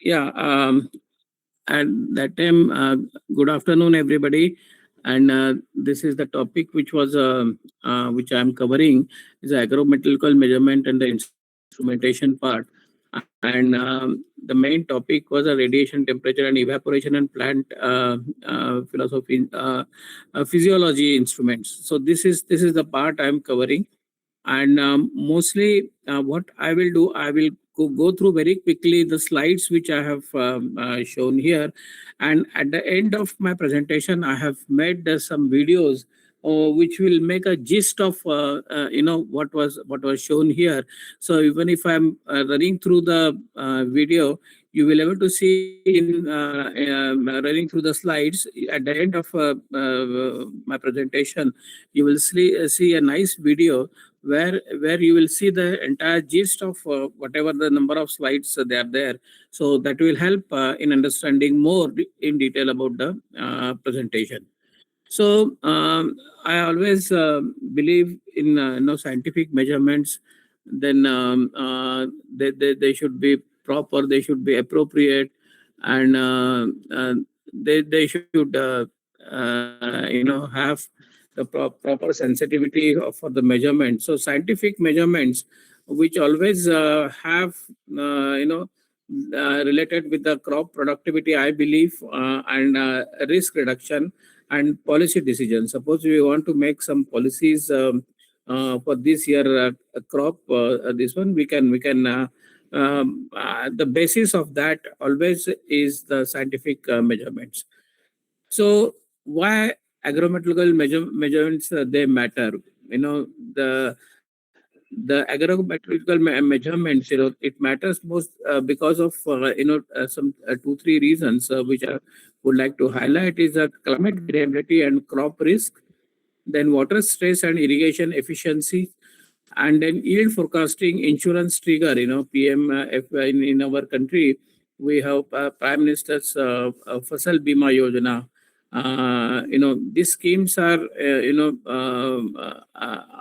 Yeah, at that time, good afternoon, everybody. And this is the topic which I am covering is the agrometrical measurement and the instrumentation part. And the main topic was a radiation, temperature, and evaporation and plant philosophy, physiology instruments. So this is the part I am covering. And mostly what I will do, I will go through very quickly the slides which I have shown here, and at the end of my presentation I have made some videos which will make a gist of what was shown here. So even if I'm running through the video, you will able to see in running through the slides at the end of my presentation. You will see a nice video where you will see the entire gist of whatever the number of slides they are there. So that will help in understanding more in detail about the presentation. So I always believe in scientific measurements. Then they should be proper, they should be appropriate, and they should have the proper sensitivity for the measurement. So scientific measurements, which always have related with the crop productivity, I believe, and risk reduction and policy decisions. Suppose we want to make some policies for this year crop, this one we can the basis of that always is the scientific measurements. So why agrometrical measurements they matter? You know the agrometrical measurements. It matters most because of some 2-3 reasons which I would like to highlight is that climate variability and crop risk, then water stress and irrigation efficiency, and then yield forecasting, insurance trigger. PM in our country we have Prime Minister's Fasal Bima Yojana. These schemes are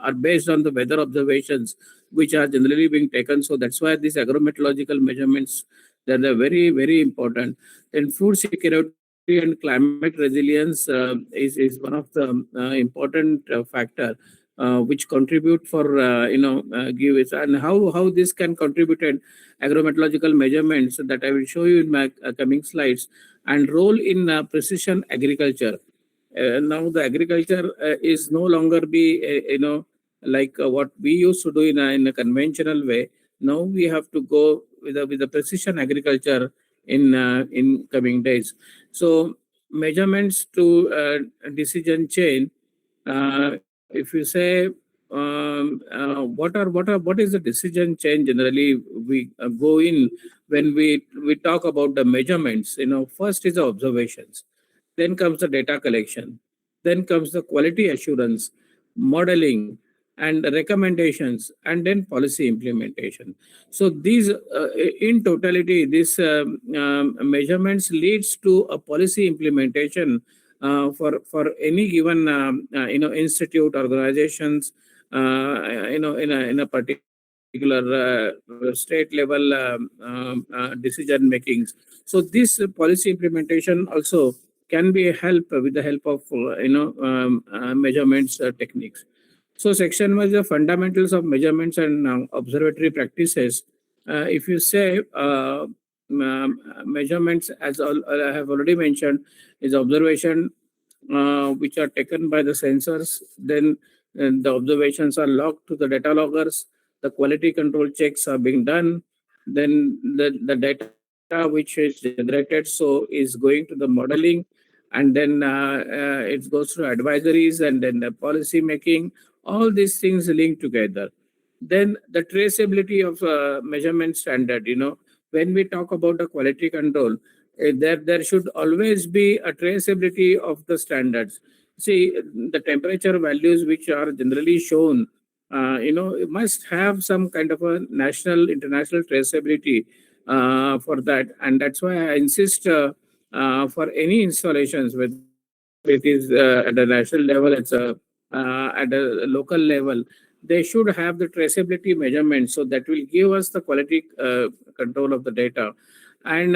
are based on the weather observations which are generally being taken. So that's why these agrometeorological measurements, they're very very important. Then food security and climate resilience is one of the important factor which contribute for give it, and how this can contribute in agrometeorological measurements that I will show you in my coming slides, and role in precision agriculture. Now the agriculture is no longer be like what we used to do in a conventional way. Now we have to go with the precision agriculture in coming days. So measurements to decision chain. If you say what is the decision chain generally we go in when we talk about the measurements. First is the observations, then comes the data collection, then comes the quality assurance, modeling, and recommendations, and then policy implementation. So these in totality, these measurements leads to a policy implementation for any given institute, organizations, in a particular state level decision makings. So this policy implementation also can be help with the help of measurements techniques. So section was the fundamentals of measurements and observatory practices. If you say measurements, as I have already mentioned, is observation which are taken by the sensors. Then the observations are logged to the data loggers. The quality control checks are being done. Then the data which is generated is going to the modeling, and then it goes through advisories, and then the policy making. All these things linked together. Then the traceability of measurement standard. When we talk about the quality control, there should always be a traceability of the standards. See, the temperature values which are generally shown, it must have some kind of a national, international traceability for that, and that's why I insist for any installations, whether it is at a national level, at a local level, they should have the traceability measurement. So that will give us the quality control of the data. And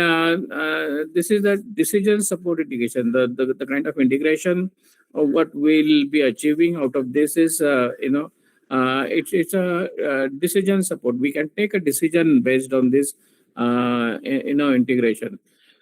this is the decision support integration. The kind of integration of what we'll be achieving out of this is, it's a decision support. We can take a decision based on this, integration.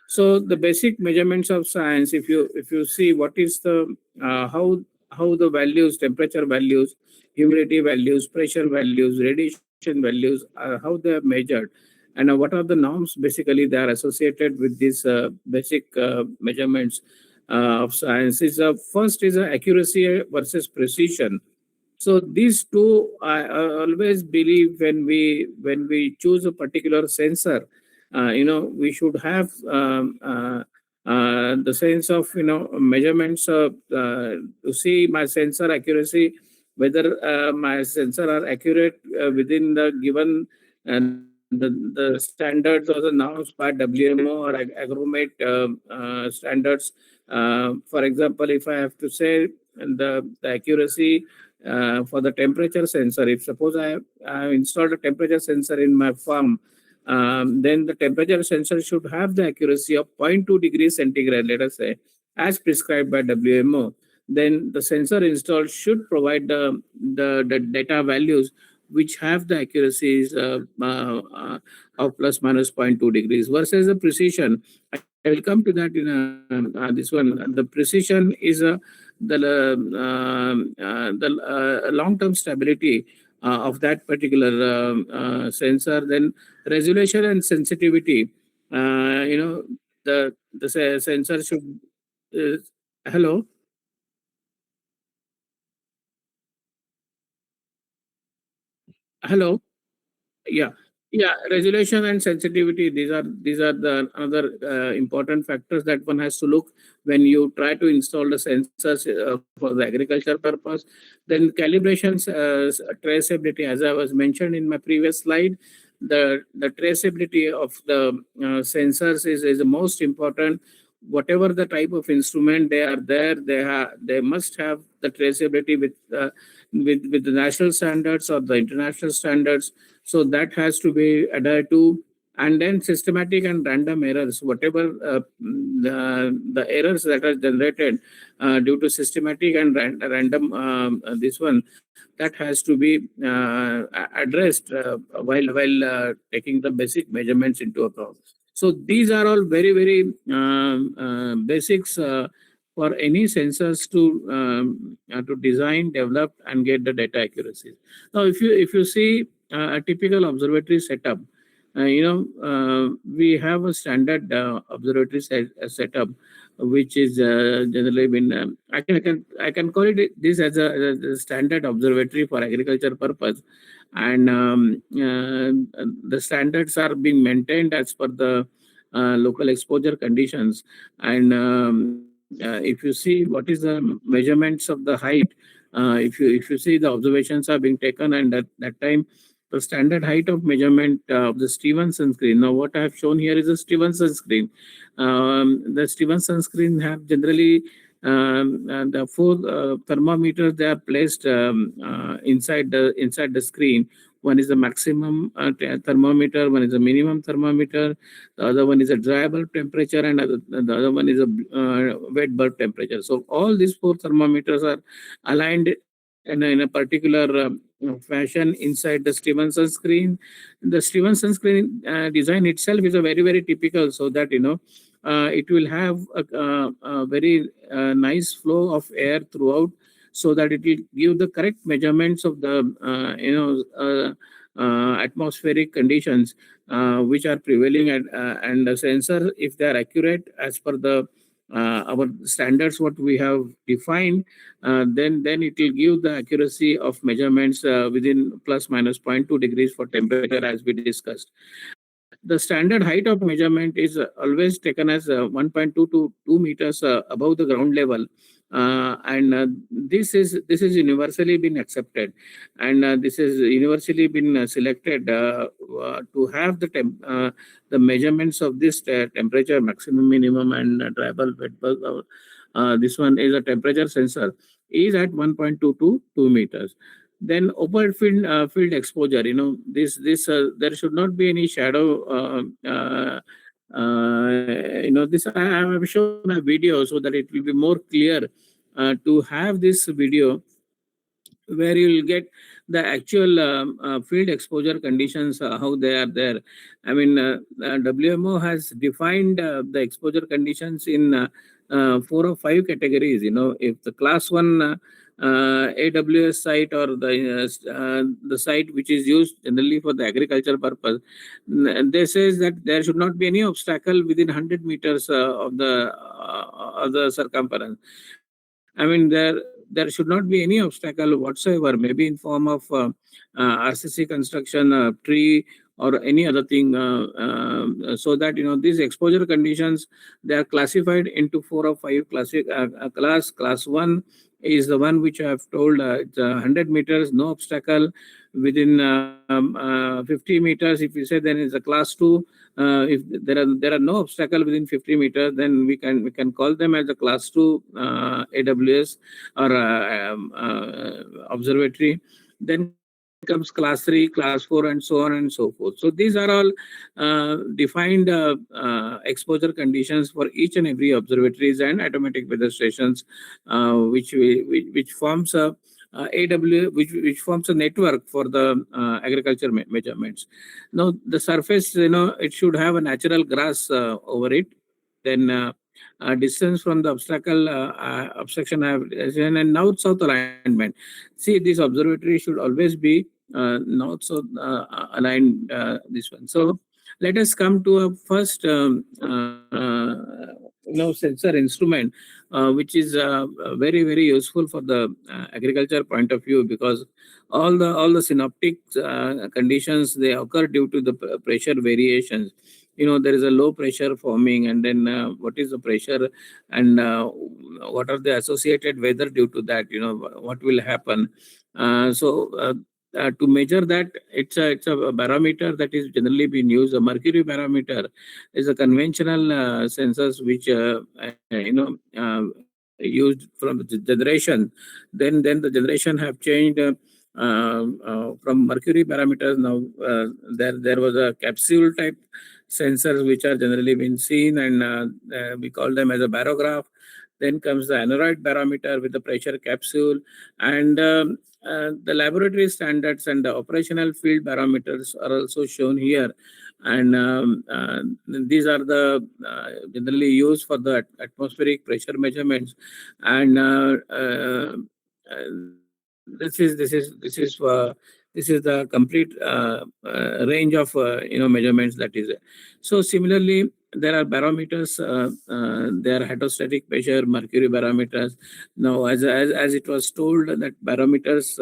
So the basic measurements of science, if you see what is the how the values, temperature values, humidity values, pressure values, radiation values, how they are measured, and what are the norms basically they are associated with these basic measurements of science. Is first is accuracy versus precision. So these two, I always believe when we choose a particular sensor, we should have the sense of measurements to see my sensor accuracy, whether my sensor are accurate within the given the standards or the norms by WMO or Agromet standards. For example, if I have to say the accuracy for the temperature sensor. If suppose I installed a temperature sensor in my farm, then the temperature sensor should have the accuracy of zero point 0.2 degrees centigrade, let us say, as prescribed by WMO. Then the sensor installed should provide the data values which have the accuracies of plus minus zero point 0.2 degrees versus the precision. I will come to that in this one. The precision is the long-term stability of that particular sensor. Then resolution and sensitivity. The sensor should. Uh, Hello, hello. Yeah, yeah. Resolution and sensitivity. These are the other important factors that one has to look when you try to install the sensors for the agriculture purpose. Then calibrations, traceability, as I was mentioned in my previous slide. The traceability of the sensors is the most important. Whatever the type of instrument they are there, they must have the traceability with the national standards or the international standards. So that has to be adhered to. And then systematic and random errors, whatever the errors that are generated due to systematic and random, this one, that has to be addressed while taking the basic measurements into account. So these are all very very basics for any sensors to design, develop, and get the data accuracy. Now, if you see a typical observatory setup, we have a standard observatory setup, which is generally been. I can call it this as a standard observatory for agriculture purpose, and the standards are being maintained as per the local exposure conditions. And if you see what is the measurements of the height, if you see the observations are being taken, and at that time the standard height of measurement of the Stevenson screen. Now, what I have shown here is a Stevenson screen. The Stevenson screen have generally the four thermometers. They are placed inside the screen. One is the maximum thermometer, one is a minimum thermometer, the other one is a dry bulb temperature, and the other one is a wet bulb temperature. So all these four thermometers are aligned in a particular fashion inside the Stevenson screen. The Stevenson screen design itself is a very very typical, so that it will have a very nice flow of air throughout, so that it will give the correct measurements of the atmospheric conditions which are prevailing at, and the sensor, if they are accurate as per the our standards what we have defined, then it will give the accuracy of measurements within plus minus zero point 0.2 degrees for temperature, as we discussed. The standard height of measurement is always taken as 1.2 to 2 meters above the ground level, and this is universally been accepted, and this is universally been selected to have the measurements of this temperature, maximum, minimum, and dry bulb, wet bulb. This one is a temperature sensor, is at 1.2 to 2 meters. Then open field exposure. This there should not be any shadow This I have shown a video so that it will be more clear to have this video where you will get the actual field exposure conditions, how they are there. I mean, WMO has defined the exposure conditions in 4 or 5 categories. If the class one AWS site, or the site which is used generally for the agriculture purpose, they says that there should not be any obstacle within 100 meters of the circumference. I mean, there should not be any obstacle whatsoever, maybe in form of RCC construction, tree, or any other thing, so that these exposure conditions, they are classified into 4 or 5 classic class one is the one which I have told, it's 100 meters, no obstacle within 50 meters. If you say, then it's a class two. If there are no obstacle within 50 meters, then we can call them as a class two AWS or observatory. Then comes class 3, class 4, and so on and so forth. So these are all defined exposure conditions for each and every observatories and automatic weather stations, which forms a which forms a network for the agriculture measurements. Now, the surface, it should have a natural grass over it. Then distance from the obstruction and north-south alignment. See, this observatory should always be north-south aligned. This one. So let us come to a first sensor instrument, which is very useful for the agriculture point of view, because all the synoptic conditions, they occur due to the pressure variations. There is a low pressure forming, and then what is the pressure, and what are the associated weather due to that, what will happen. To measure that, it's a barometer that is generally being used. A mercury barometer is a conventional sensors which used from the generation. Then the generation have changed from mercury parameters. Now there was a capsule type sensors which are generally been seen, and we call them as a barograph. Then comes the aneroid barometer with the pressure capsule, and the laboratory standards and the operational field barometers are also shown here. And these are the generally used for the atmospheric pressure measurements. And this is the complete range of measurements that is there. So similarly, there are barometers. There are hydrostatic pressure, mercury barometers. Now, as it was told, that barometers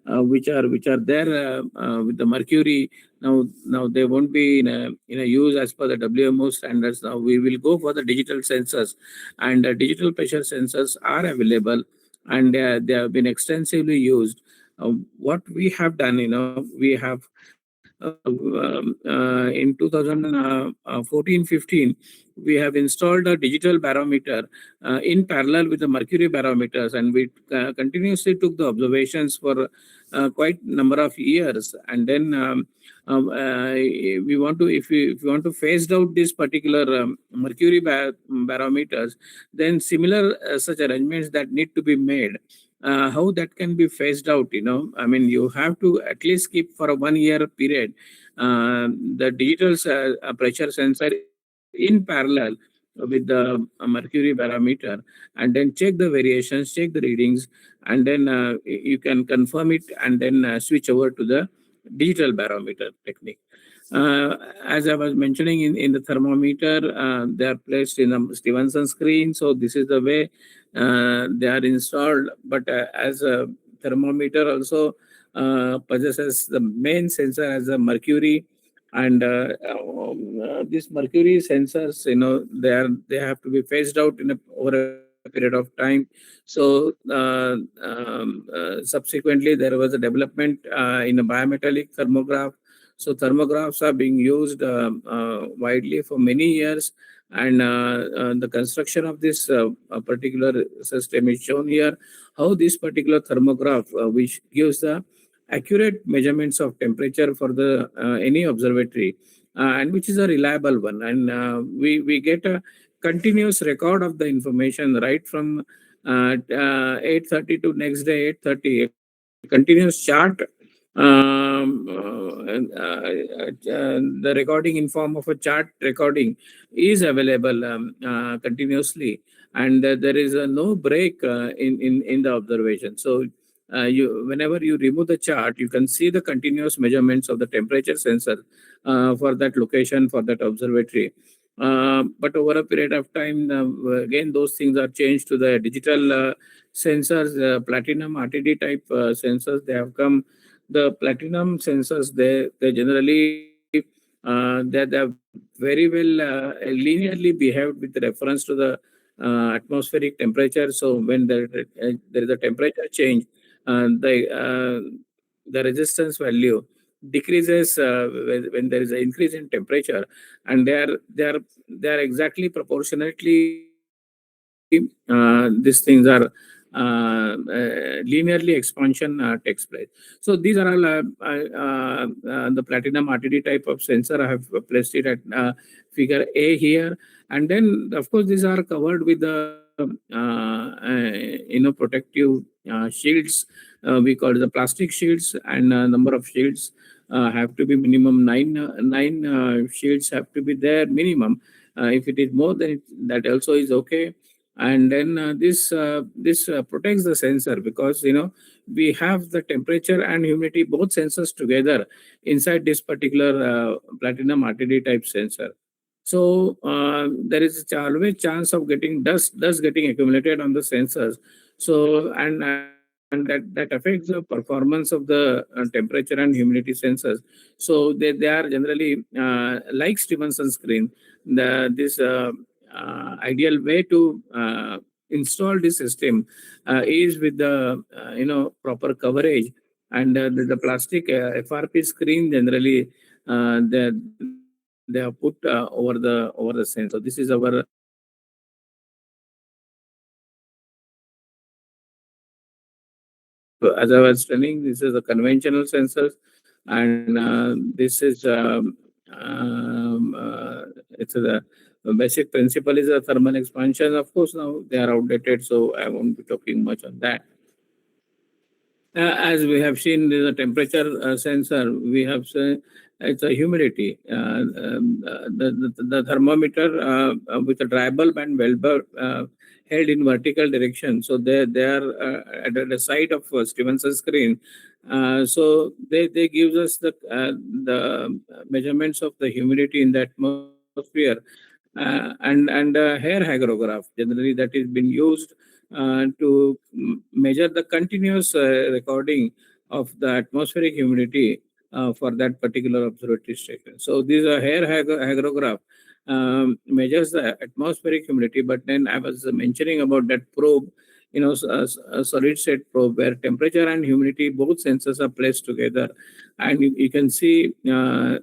which are there with the mercury, now they won't be in a use as per the WMO standards. Now we will go for the digital sensors, and digital pressure sensors are available, and they have been extensively used. What we have done, we have in 2014-15, we have installed a digital barometer in parallel with the mercury barometers, and we continuously took the observations for quite number of years. And then we want to, if we want to phase out this particular mercury barometers, then similar such arrangements that need to be made. How that can be phased out, I mean, you have to at least keep for a 1 year period the digital pressure sensor in parallel with the mercury barometer, and then check the variations, check the readings, and then you can confirm it, and then switch over to the digital barometer technique. As I was mentioning, in the thermometer, they are placed in a Stevenson screen. So this is the way they are installed. But as a thermometer also possesses the main sensor as a mercury, and these mercury sensors, they have to be phased out over a period of time. So subsequently, there was a development in a biometallic thermograph. So thermographs are being used widely for many years, and the construction of this particular system is shown here. How this particular thermograph, which gives the accurate measurements of temperature for the any observatory, and which is a reliable one. And we get a continuous record of the information right from 8:30 to next day 8:30. A continuous chart. The recording in form of a chart recording is available continuously, and there is no break in the observation. So you whenever you remove the chart, you can see the continuous measurements of the temperature sensor for that location, for that observatory. But over a period of time, again, those things are changed to the digital sensors, platinum RTD type sensors. They have come. The platinum sensors, they generally they have very well linearly behaved with reference to the atmospheric temperature. So when there is a temperature change, the resistance value decreases when there is an increase in temperature, and they are exactly proportionately these things are linearly expansion takes place. So these are all the platinum RTD type of sensor. I have placed it at figure A here, and then of course these are covered with the protective shields. We call it the plastic shields, and number of shields have to be minimum nine shields have to be there minimum. If it is more, then that also is okay. And then this protects the sensor, because we have the temperature and humidity both sensors together inside this particular platinum RTD type sensor. So there is always chance of getting dust getting accumulated on the sensors. So and that affects the performance of the temperature and humidity sensors. So they are generally like Stevenson screen. This ideal way to install this system is with the proper coverage, and the plastic FRP screen generally they have put over the sensor. So this is our as I was telling, this is a conventional sensors, and this is it's the basic principle is a thermal expansion. Of course, now they are outdated, so I won't be talking much on that. As we have seen, the temperature sensor, we have it's a humidity. The thermometer with a dry bulb and well bulb held in vertical direction. So they are at the side of Stevenson screen. So they gives us the measurements of the humidity in the atmosphere, and hair hygrograph generally that is been used to measure the continuous recording of the atmospheric humidity for that particular observatory station. So these are hair hygrograph measures the atmospheric humidity. But then I was mentioning about that probe, a solid state probe where temperature and humidity both sensors are placed together, and you can see the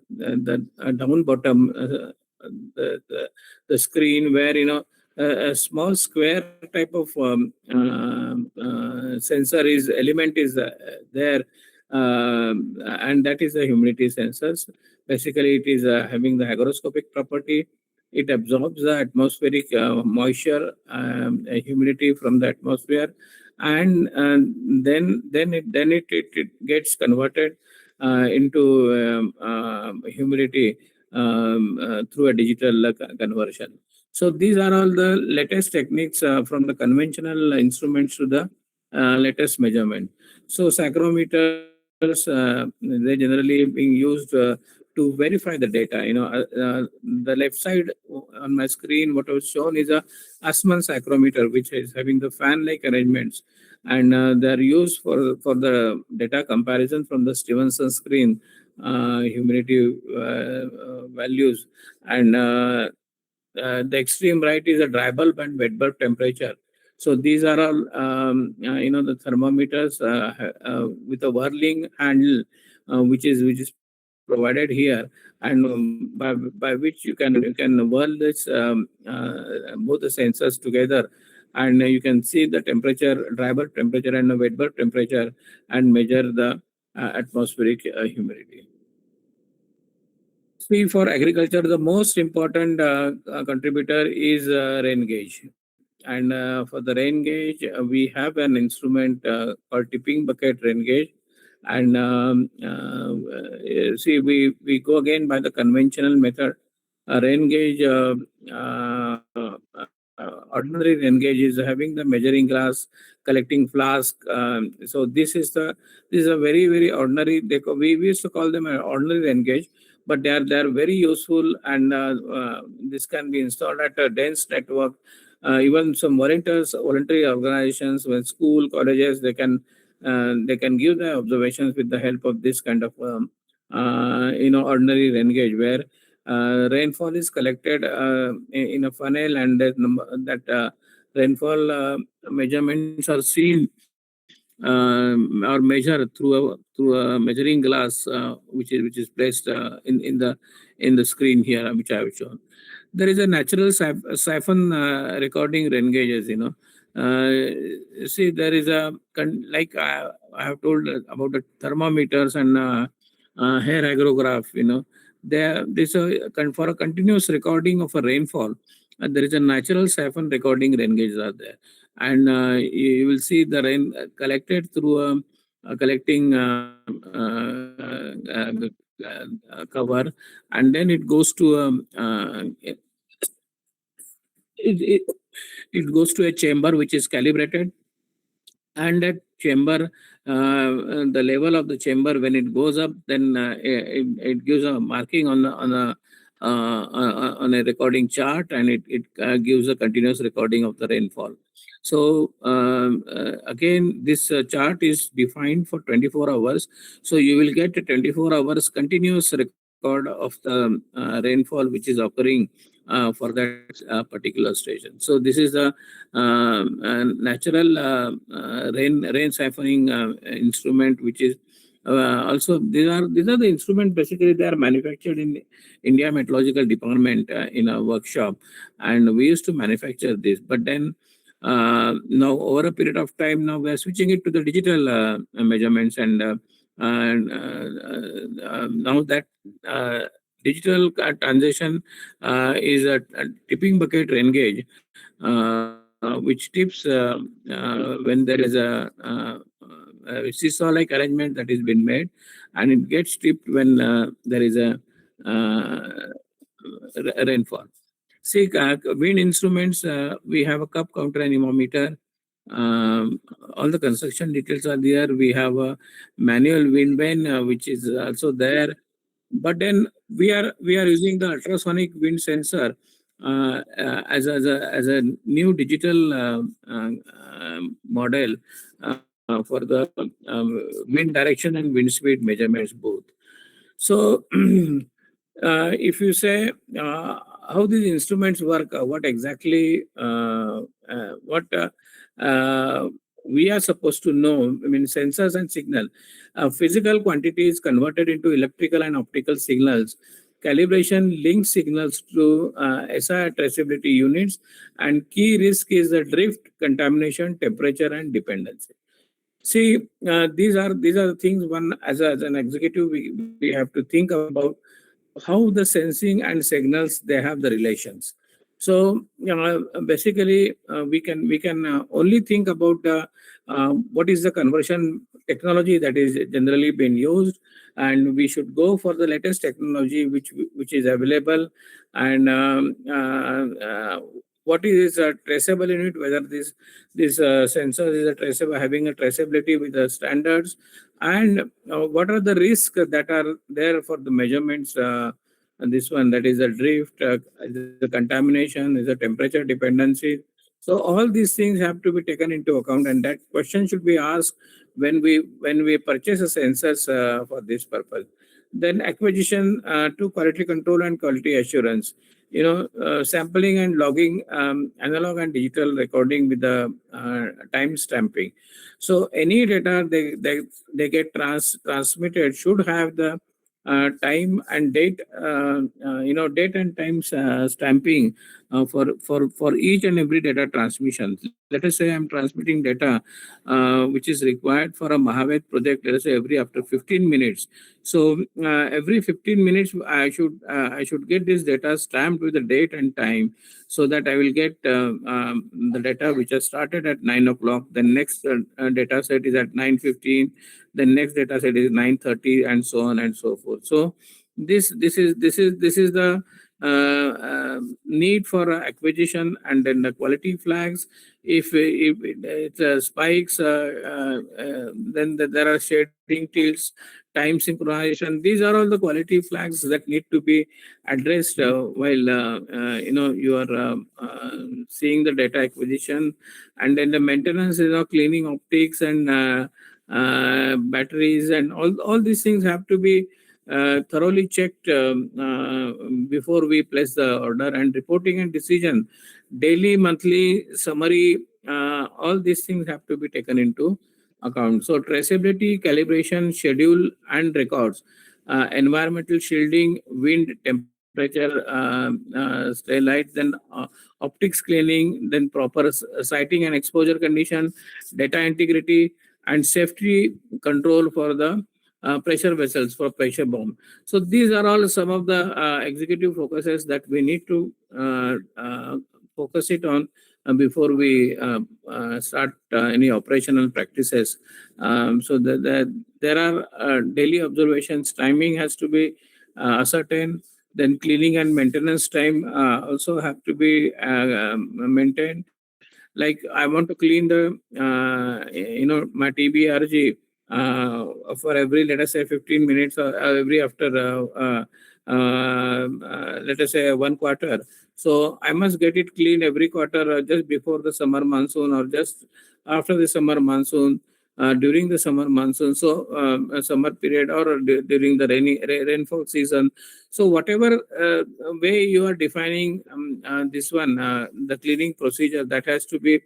down bottom. The, the the screen where a small square type of sensor is element is there, and that is the humidity sensors. Basically, it is having the hygroscopic property. It absorbs the atmospheric moisture, humidity from the atmosphere, and then it gets converted into humidity through a digital conversion. So these are all the latest techniques from the conventional instruments to the latest measurement. So psychrometers, they generally being used to verify the data. The left side on my screen, what was shown is a Asman psychrometer, which is having the fan-like arrangements, and they are used for the data comparison from the Stevenson screen humidity values, and the extreme right is a dry bulb and wet bulb temperature. So these are all the thermometers with a whirling handle, which is provided here, and by which you can whirl this both the sensors together, and you can see the temperature, dry bulb temperature and the wet bulb temperature, and measure the atmospheric humidity. See, for agriculture, the most important contributor is rain gauge. And for the rain gauge, we have an instrument called tipping bucket rain gauge. And see, we go again by the conventional method. Rain gauge, ordinary rain gauge is having the measuring glass, collecting flask. So this is a very ordinary. We used to call them an ordinary rain gauge, but they are very useful, and this can be installed at a dense network. Even some voluntary organizations, when school, colleges, they can give the observations with the help of this kind of ordinary rain gauge, where rainfall is collected in a funnel, and that rainfall measurements are seen or measured through a measuring glass, which is placed in the screen here, which I have shown. There is a natural siphon recording rain gauges. See, there is like I have told about the thermometers and hair agrograph. There this for a continuous recording of a rainfall. There is a natural siphon recording rain gauges are there, and you will see the rain collected through a collecting cover, and then it goes to it, it, it goes to a chamber which is calibrated, and that chamber, the level of the chamber, when it goes up, then it gives a marking on a recording chart, and it gives a continuous recording of the rainfall. So again, this chart is defined for 24 hours. So you will get a 24 hours continuous record of the rainfall which is occurring for that particular station. So this is the natural rain siphoning instrument, which is also these are the instruments. Basically, they are manufactured in India Meteorological Department in a workshop, and we used to manufacture this. But then now, over a period of time, now we are switching it to the digital measurements, and now that digital transition is a tipping bucket rain gauge, which tips when there is a seesaw-like arrangement that is been made, and it gets tipped when there is a rainfall. See, wind instruments, we have a cup counter anemometer. All the construction details are there. We have a manual wind vane, which is also there. But then we are using the ultrasonic wind sensor as a new digital model for the wind direction and wind speed measurements both. So, if you say how these instruments work, what exactly what we are supposed to know. I mean, sensors and signal, physical quantities converted into electrical and optical signals. Calibration links signals to SI traceability units, and key risk is the drift, contamination, temperature, and dependency. See, these are the things one as an executive we have to think about how the sensing and signals they have the relations. So basically, we can only think about what is the conversion technology that is generally being used, and we should go for the latest technology which is available, and what is a traceable unit, whether this sensor is a traceable, having a traceability with the standards, and what are the risks that are there for the measurements. And this one, that is a drift, is a contamination, is a temperature dependency. So all these things have to be taken into account, and that question should be asked when we purchase a sensors for this purpose. Then acquisition to quality control and quality assurance. Sampling and logging, analog and digital recording with the time stamping. So any data they get transmitted should have the time and date, date and time stamping for each and every data transmission. Let us say I'm transmitting data which is required for a Mahaved project. Let us say every after 15 minutes. So every 15 minutes, I should get this data stamped with the date and time, so that I will get the data which has started at 9 o'clock. The next data set is at 9:15. The next data set is 9:30, and so on and so forth. So this is the need for acquisition, and then the quality flags. If it spikes, there are shading tilts, time synchronization. These are all the quality flags that need to be addressed while you are seeing the data acquisition. And then the maintenance, cleaning optics and batteries, and all these things have to be thoroughly checked before we place the order. And reporting and decision, daily, monthly, summary, all these things have to be taken into account. So traceability, calibration, schedule, and records, environmental shielding, wind, temperature, light, then optics cleaning, then proper sighting and exposure condition, data integrity, and safety control for the pressure vessels for pressure bomb. So these are all some of the executive focuses that we need to focus it on before we start any operational practices. So there are daily observations. Timing has to be ascertained. Then cleaning and maintenance time also have to be maintained. Like I want to clean the my TBRG for every, let us say, 15 minutes, or every after let us say 1 quarter. So I must get it cleaned every quarter, just before the summer monsoon, or just after the summer monsoon, during the summer monsoon, so summer period, or during the rainfall season. So whatever way you are defining this one, the cleaning procedure, that has to be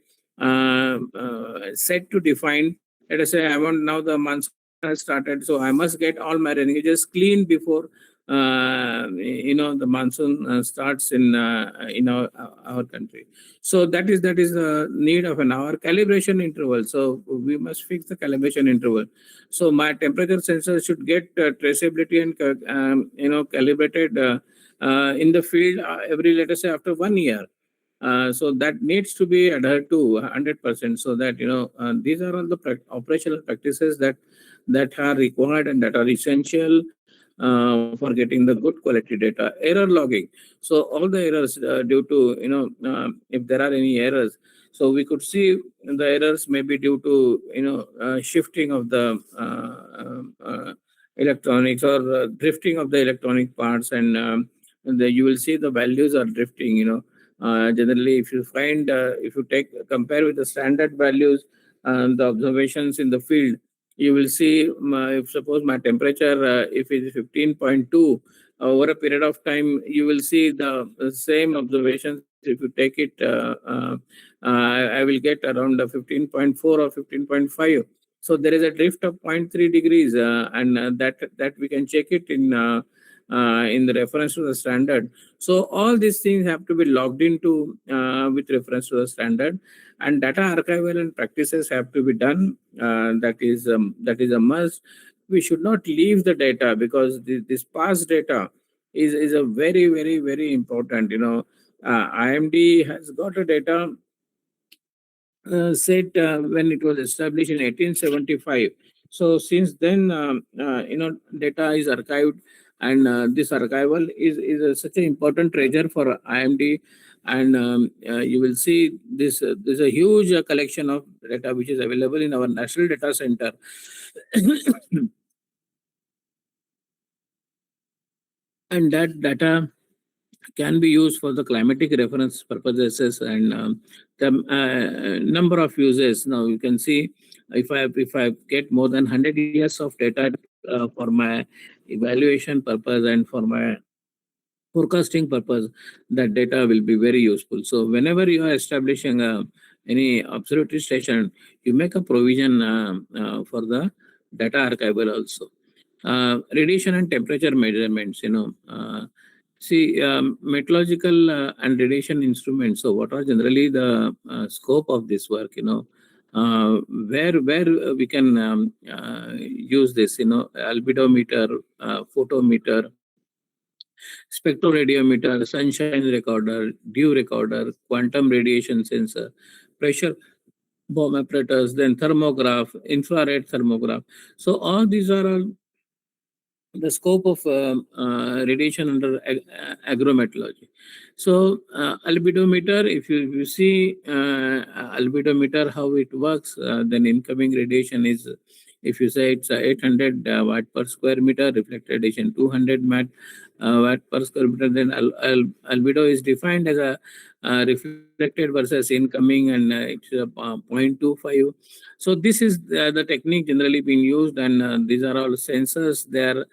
set to define. Let us say I want, now the monsoon has started, so I must get all my drainages clean before the monsoon starts in our country. So that is the need of an hour calibration interval. So we must fix the calibration interval. So my temperature sensor should get traceability and calibrated in the field every, let us say, after 1 year. So that needs to be adhered to 100%, so that these are all the operational practices that are required and that are essential for getting the good quality data. Error logging, so all the errors due to if there are any errors, so we could see the errors may be due to shifting of the electronics, or drifting of the electronic parts, and you will see the values are drifting. Generally, if you find, if you compare with the standard values and the observations in the field, you will see, if suppose my temperature, if it is 15.2, over a period of time, you will see the same observations. If you take it, I will get around 15.4 or 15.5. So there is a drift of 0.3 degrees, and that we can check it in the reference to the standard. So all these things have to be logged into with reference to the standard, and data archival and practices have to be done. That is a must. We should not leave the data, because this past data is a very, very, very important. IMD has got a data set when it was established in 1875. So since then, data is archived, and this archival is such an important treasure for IMD. And you will see this. There's a huge collection of data which is available in our national data center. And that data can be used for the climatic reference purposes, and the number of uses. Now you can see, if I get more than 100 years of data for my evaluation purpose and for my forecasting purpose, that data will be very useful. So whenever you are establishing any observatory station, you make a provision for the data archival also. Radiation and temperature measurements, See, meteorological and radiation instruments. So, what are generally the scope of this work? Where we can use this. Albedometer, photometer, spectroradiometer, sunshine recorder, dew recorder, quantum radiation sensor, pressure bomb apparatus, then thermograph, infrared thermograph. So all these are all the scope of radiation under agrometeorology. So albedometer, if you see albedometer how it works, then incoming radiation is, if you say it's 800 watt per square meter, reflected radiation 200 watt per square meter, then albedo is defined as a reflected versus incoming, and it's 0.25. So this is the technique generally being used, and these are all sensors. They are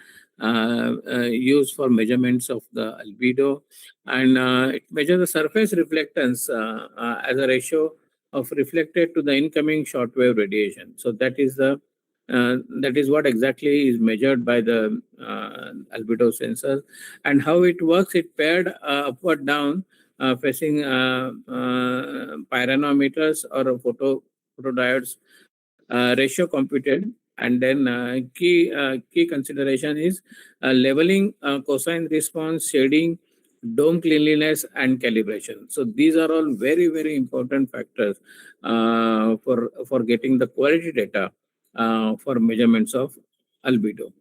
used for measurements of the albedo, and it measures the surface reflectance as a ratio of reflected to the incoming shortwave radiation. So that is what exactly is measured by the albedo sensor, and how it works. It paired upward down facing pyranometers or photodiodes, ratio computed, and then key consideration is leveling, cosine response, shading, dome cleanliness, and calibration. So these are all very important factors for getting the quality data for measurements of albedo.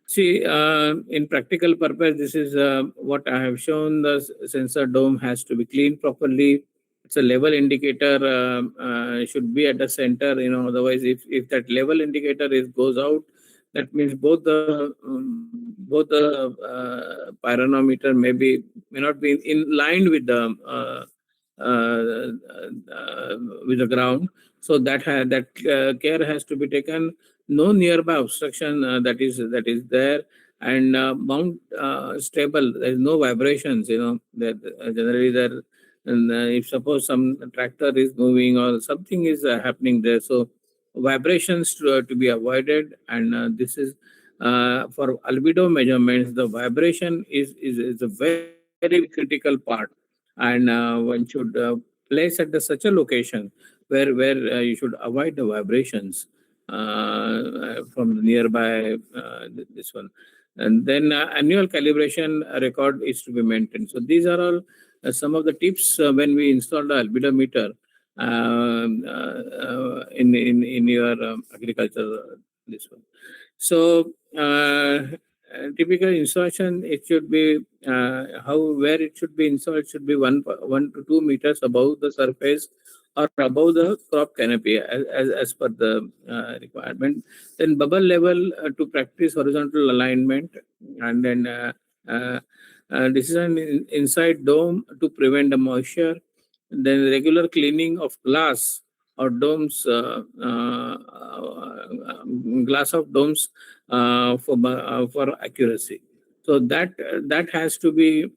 See, in practical purpose, this is what I have shown. The sensor dome has to be cleaned properly. It's a level indicator, should be at the center. Otherwise, if that level indicator goes out, that means both the pyranometer may not be in line with the ground. So that care has to be taken. No nearby obstruction that is there, and mount stable. There is no vibrations. That generally there. And if suppose some tractor is moving or something is happening there, so vibrations to be avoided. And this is for albedo measurements. The vibration is a very critical part, and one should place at such a location where you should avoid the vibrations from the nearby this one. And then annual calibration record is to be maintained. So these are all some of the tips when we install the albedometer in your agriculture this one. So typical installation, it should be where it should be installed. It should be 1 to 2 meters above the surface or above the crop canopy as per the requirement. Then bubble level to practice horizontal alignment, and then decision inside dome to prevent the moisture. Then regular cleaning of glass or domes, glass of domes for accuracy. So that has to be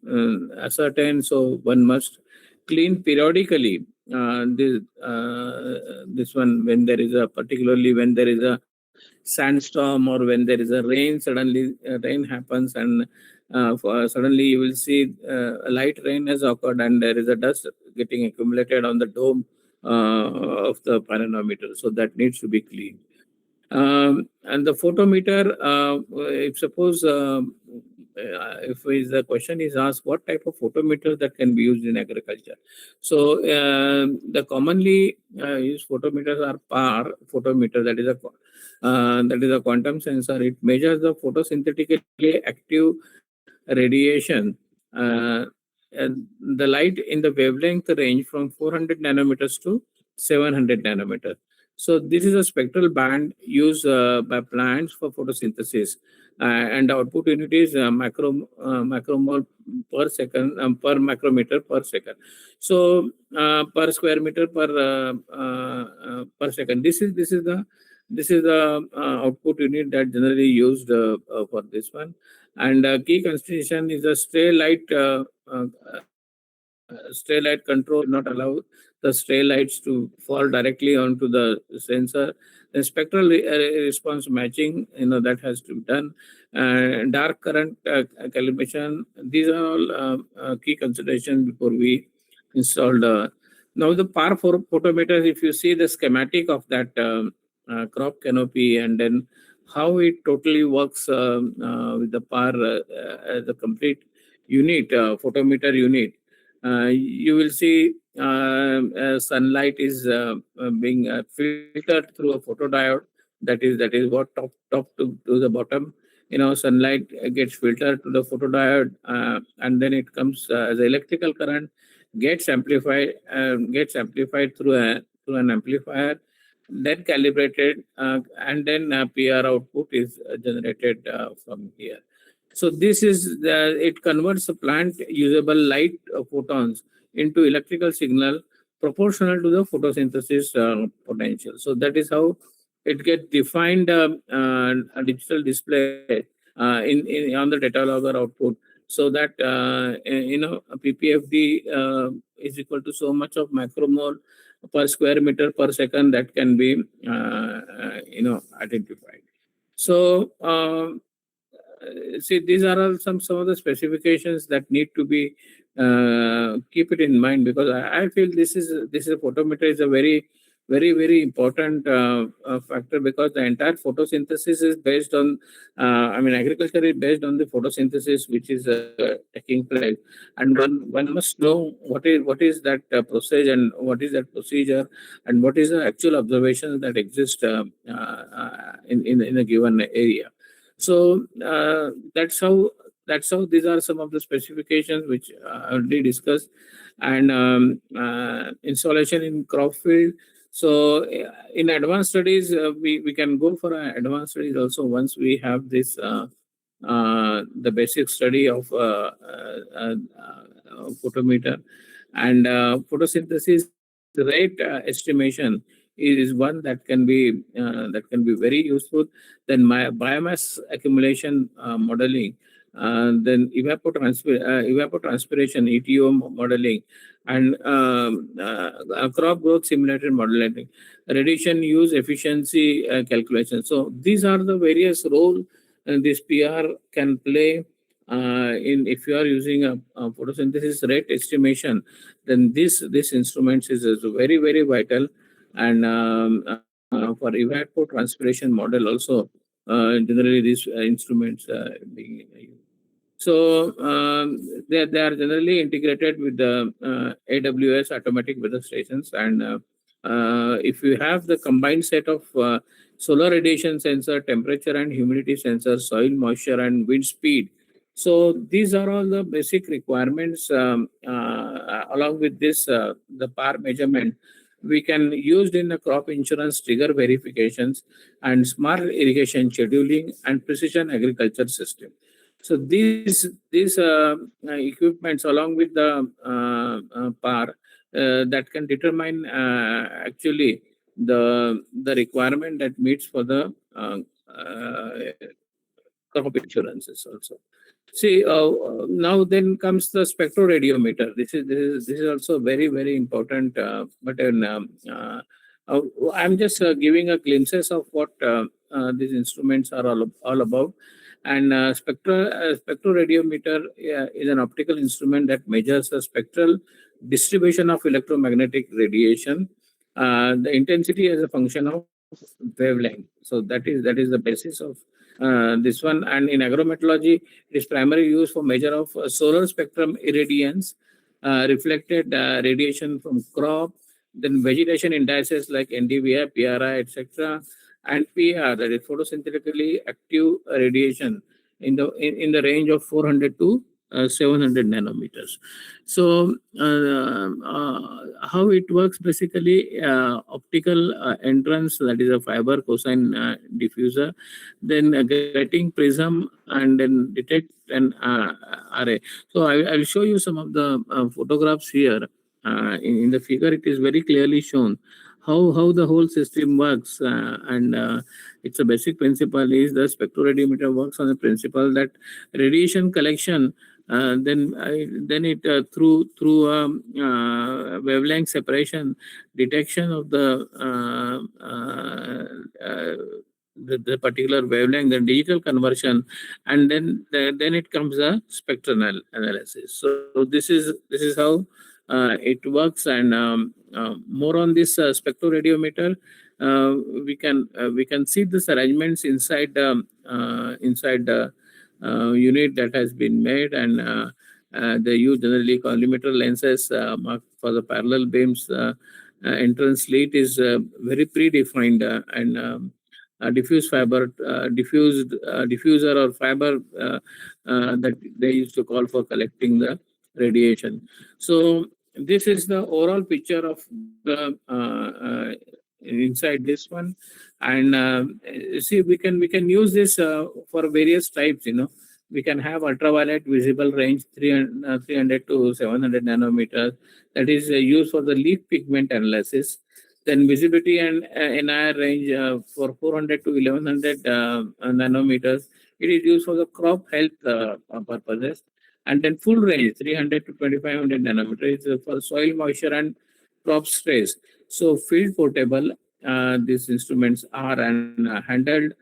ascertained. So one must clean periodically. This one, when there is a, particularly when there is a sandstorm or when there is a rain, suddenly rain happens, and suddenly you will see a light rain has occurred, and there is a dust getting accumulated on the dome of the pyranometer. So that needs to be cleaned. And the photometer, if suppose if the question is asked, what type of photometer that can be used in agriculture? So the commonly used photometers are PAR photometer, that is a quantum sensor. It measures the photosynthetically active radiation, and the light in the wavelength range from 400 nanometers to 700 nanometers. So this is a spectral band used by plants for photosynthesis, and the output unit is macromole per second, per micrometer per second. So per square meter per second. This is the output unit that generally used for this one. And key consideration is a stray light control not allow the the stray lights to fall directly onto the sensor. The spectral response matching, that has to be done. Dark current calibration. These are all key considerations before we install the. Now the par for photometer, if you see the schematic of that crop canopy, and then how it totally works with the par as a complete unit, photometer unit, you will see sunlight is being filtered through a photodiode. That is what top to the bottom. Sunlight gets filtered to the photodiode, and then it comes as electrical current, gets amplified through an amplifier, then calibrated, and then PR output is generated from here. So this is it converts the plant usable light photons into electrical signal proportional to the photosynthesis potential. So that is how it gets defined a digital display in on the data logger output, so that a ppfd is equal to so much of macromole per square meter per second that can be identified. So see, these are all some of the specifications that need to be keep it in mind, because I feel this is a photometer is a very important factor, because the entire photosynthesis is based on agriculture is based on the photosynthesis which is taking place, and one must know what is that process, and what is that procedure, and what is the actual observations that exist in a given area. So that's how these are some of the specifications which I already discussed. And installation in crop field. So in advanced studies, we can go for advanced studies also once we have this the basic study of photometer. And photosynthesis rate estimation is one that can be very useful. Then my biomass accumulation modeling, then evapotranspiration ETO modeling, and crop growth simulated modeling, radiation use efficiency calculation. So these are the various roles this PR can play in if you are using a photosynthesis rate estimation. Then this instruments is very vital. And for evapotranspiration model also, generally these instruments being used. So they are generally integrated with the AWS automatic weather stations. And if you have the combined set of solar radiation sensor, temperature and humidity sensor, soil moisture and wind speed. So these are all the basic requirements. Along with this, the PAR measurement, we can use in the crop insurance trigger verifications and smart irrigation scheduling and precision agriculture system. So these equipments, along with the PAR, that can determine actually the requirement that meets for the crop insurances also. See, now then comes the spectroradiometer. This is also very important. But I'm just giving a glimpses of what these instruments are all about. And spectroradiometer is an optical instrument that measures the spectral distribution of electromagnetic radiation, the intensity as a function of wavelength. So that is the basis of this one. And in agrometeorology, it is primarily used for measure of solar spectrum irradiance, reflected radiation from crop, then vegetation indices like NDVI, PRI, etc., and PR, that is photosynthetically active radiation in the range of 400 to 700 nanometers. So how it works basically, optical entrance, that is a fiber cosine diffuser, then a getting prism, and then detect an array. So I'll show you some of the photographs here. In the figure, it is very clearly shown how the whole system works. And it's a basic principle is the spectroradiometer works on the principle that radiation collection Then it through wavelength separation, detection of the particular wavelength, the digital conversion, and then it comes the spectral analysis. So this is how it works. And more on this spectroradiometer, we can see these arrangements inside the unit that has been made. And they use generally collimator lenses marked for the parallel beams. Entrance slit is very predefined, and diffuse fiber, diffuser or fiber that they used to call for collecting the radiation. So this is the overall picture of the inside this one. And see, we can use this for various types. We can have ultraviolet visible range 300 to 700 nanometers, that is used for the leaf pigment analysis. Then visibility and NIR range for 400 to 1100 nanometers. It is used for the crop health purposes. And then full range 300 to 2500 nanometers is for soil moisture and crop stress. So field portable, these instruments are and handled,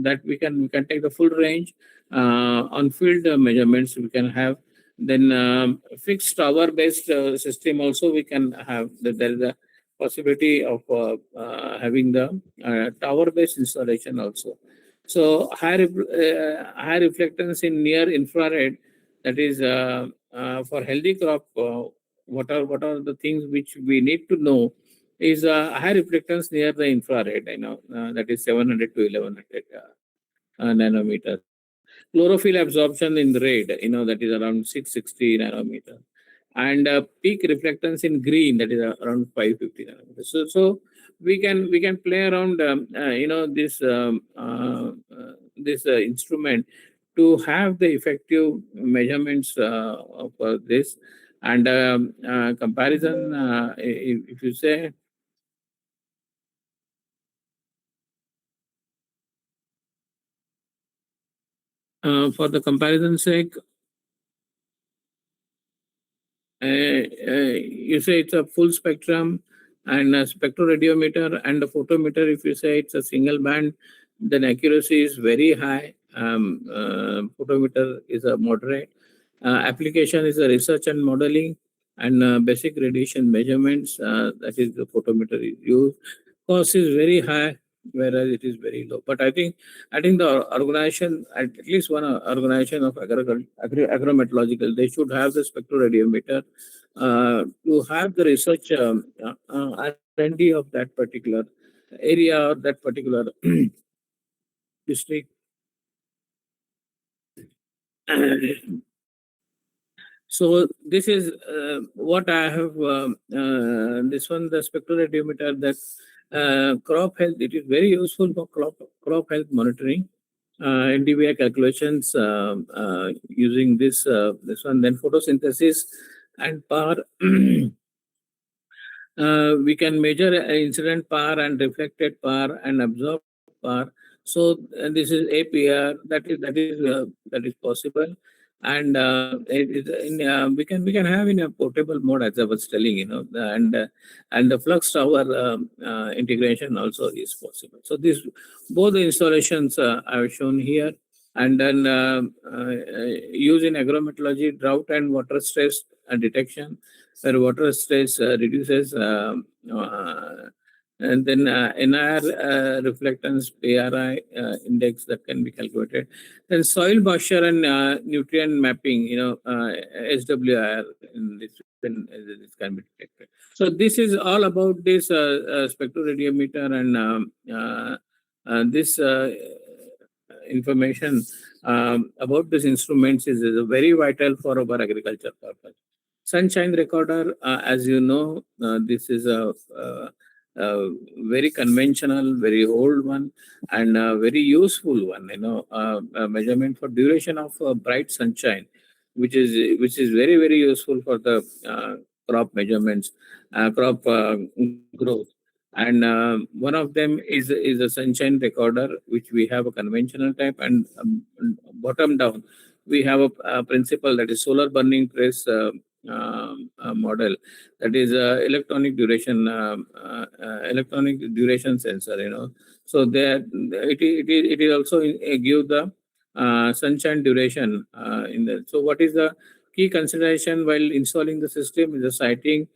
that we can take the full range on field measurements we can have. Then fixed tower based system also we can have. There is a possibility of having the tower based installation also. So high reflectance in near infrared, that is for healthy crop. What are the things which we need to know is high reflectance near the infrared, that is 700 to 1100 nanometers. Chlorophyll absorption in red, that is around 660 nanometers. And peak reflectance in green, that is around 550 nanometers. So we can play around, this instrument to have the effective measurements for this. And comparison, if you say, for the comparison sake, you say it's a full spectrum, and a spectroradiometer and a photometer, if you say it's a single band, then accuracy is very high. Photometer is a moderate. Application is a research and modeling, and basic radiation measurements, that is the photometer is used. Cost is very high, whereas it is very low. But I think the organization, at least one organization of agrometeorological, they should have the spectroradiometer to have the research R&D of that particular area or that particular district. So this is what I have. This one, the spectroradiometer, that crop health. It is very useful for crop health monitoring. NDVI calculations using this one. Then photosynthesis and power. We can measure incident power and reflected power and absorbed power. So this is APR, that is possible. And we can have in a portable mode, as I was telling, and the flux tower integration also is possible. So this both the installations I have shown here. And then use in agrometeorology, drought and water stress detection, where water stress reduces, and then NIR reflectance PRI index that can be calculated. Then soil moisture and nutrient mapping, SWIR in this can be detected. So this is all about this spectroradiometer, and this information about these instruments is very vital for our agriculture purpose. Sunshine recorder, as you know, this is a very conventional, very old one, and a very useful one. A measurement for duration of bright sunshine, which is very useful for the crop measurements, crop growth. And one of them is a sunshine recorder, which we have a conventional type, and bottom down we have a principle, that is solar burning press model, that is electronic duration sensor. So there it is also give the sunshine duration in the. So what is the key consideration while installing the system is the sighting,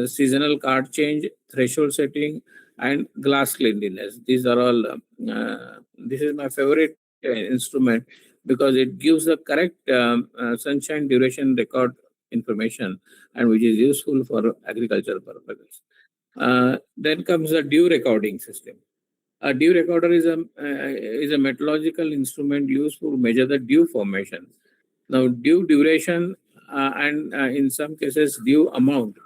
seasonal card change, threshold setting, and glass cleanliness. These are all. This is my favorite instrument, because it gives the correct sunshine duration record information, and which is useful for agricultural purposes. Then comes the dew recording system. A dew recorder is a meteorological instrument used to measure the dew formation. Now, dew duration, and in some cases dew amount.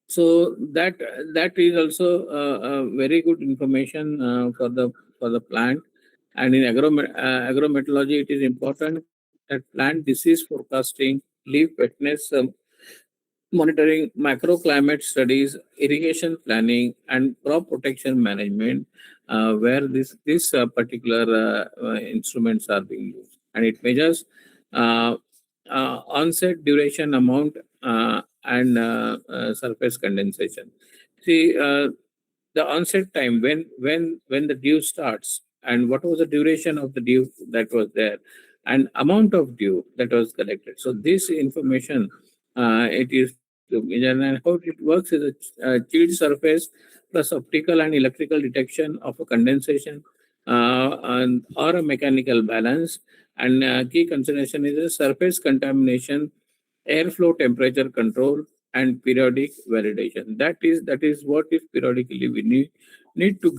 So that is also very good information for the plant. And in agrometeorology, it is important that plant disease forecasting, leaf wetness monitoring, microclimate studies, irrigation planning, and crop protection management, where this particular instruments are being used, and it measures uh, onset, duration, amount, and surface condensation. See, the onset time, when the dew starts, and what was the duration of the dew that was there, and amount of dew that was collected. So this information, it is to measure. And how it works is a chilled surface plus optical and electrical detection of a condensation, or a mechanical balance. And key consideration is the surface contamination, airflow temperature control, and periodic validation. That is what is periodically we need to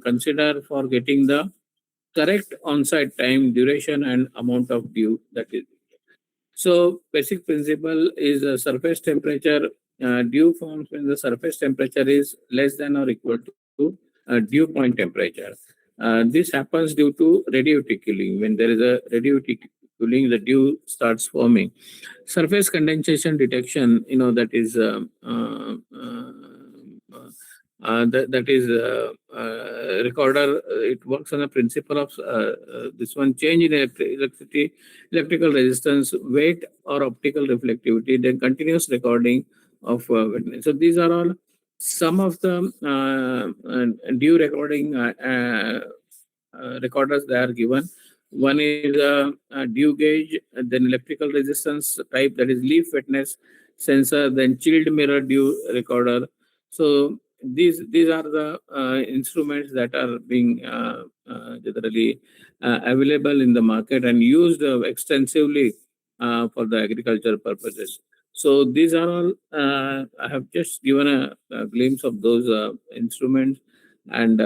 consider for getting the correct on-site time, duration, and amount of dew that is. So basic principle is surface temperature. Dew forms when the surface temperature is less than or equal to dew point temperature. This happens due to radiative cooling. When there is a radiative cooling, the dew starts forming. Surface condensation detection, that is that is recorder. It works on the principle of this one, change in electrical resistance, weight, or optical reflectivity, then continuous recording of wetness. So these are all some of the due recording recorders they are given. One is a dew gauge, then electrical resistance type, that is leaf wetness sensor, then chilled mirror dew recorder. So these are the instruments that are being generally available in the market and used extensively for the agriculture purposes. So these are all. I have just given a glimpse of those instruments, and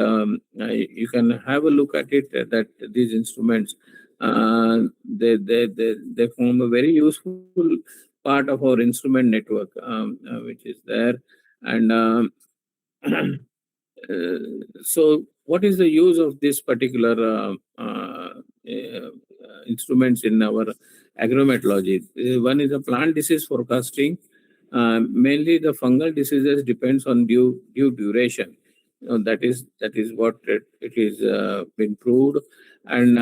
you can have a look at it. That these instruments, they form a very useful part of our instrument network, which is there, and. So, what is the use of this particular instruments in our agrometeorology? One is the plant disease forecasting. Mainly, the fungal diseases depends on due duration. That is what it is been proved, and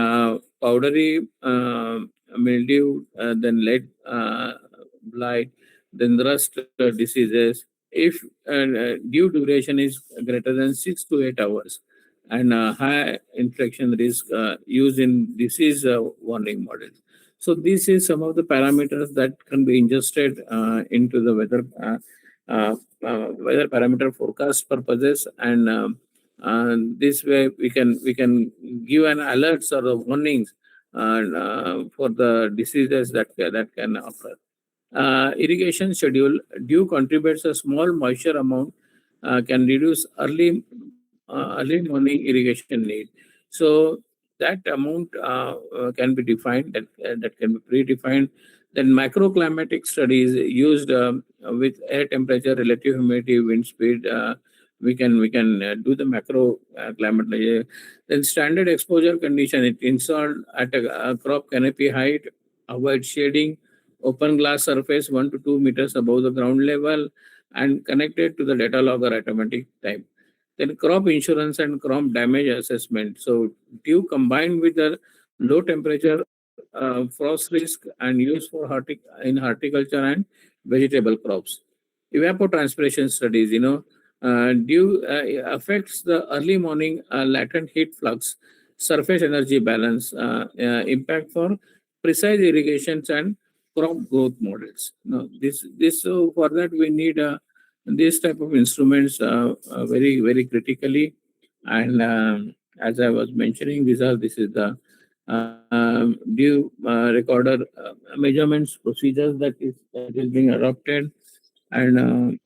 powdery mildew, then lead blight, then rust diseases. If due duration is greater than 6 to 8 hours, and high infection risk used in disease warning models. So this is some of the parameters that can be ingested into the weather parameter forecast purposes, and this way we can give an alerts or the warnings for the diseases that can occur. Irrigation schedule, dew contributes a small moisture amount, can reduce early morning irrigation need. So that amount can be defined, that can be predefined. Then microclimatic studies used with air temperature, relative humidity, wind speed. We can do the macro climate. Then standard exposure condition, it installed at a crop canopy height, avoid shading, open glass surface 1 to 2 meters above the ground level, and connected to the data logger automatic time. Then crop insurance and crop damage assessment. So dew combined with the low temperature, frost risk, and used for in horticulture and vegetable crops. Evapotranspiration studies, dew affects the early morning latent heat flux, surface energy balance, impact for precise irrigations and crop growth models. Now, this so for that we need this type of instruments very critically. And as I was mentioning, this is the due recorder measurements procedures that is being adopted. And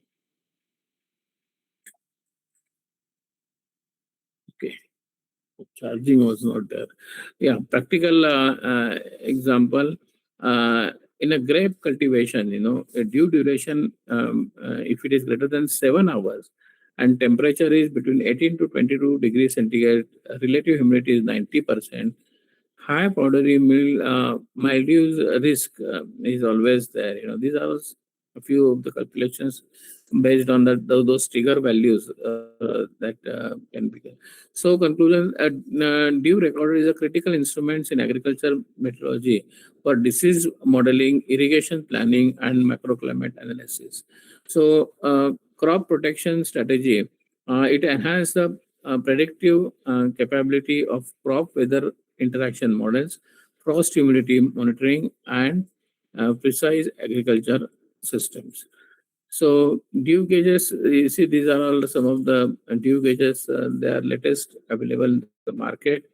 okay, charging was not there. Yeah, practical example. In a grape cultivation, a due duration, if it is greater than 7 hours, and temperature is between 18 to 22 degrees centigrade, relative humidity is 90%. High powdery mildew risk is always there. These are a few of the calculations based on those trigger values that can be there. So, conclusion: dew recorder is a critical instrument in agriculture meteorology for disease modeling, irrigation planning, and macroclimate analysis. So, crop protection strategy. It enhances the predictive capability of crop weather interaction models, frost humidity monitoring, and precise agriculture systems. So dew gauges, you see, these are all some of the dew gauges. They are latest available in the market,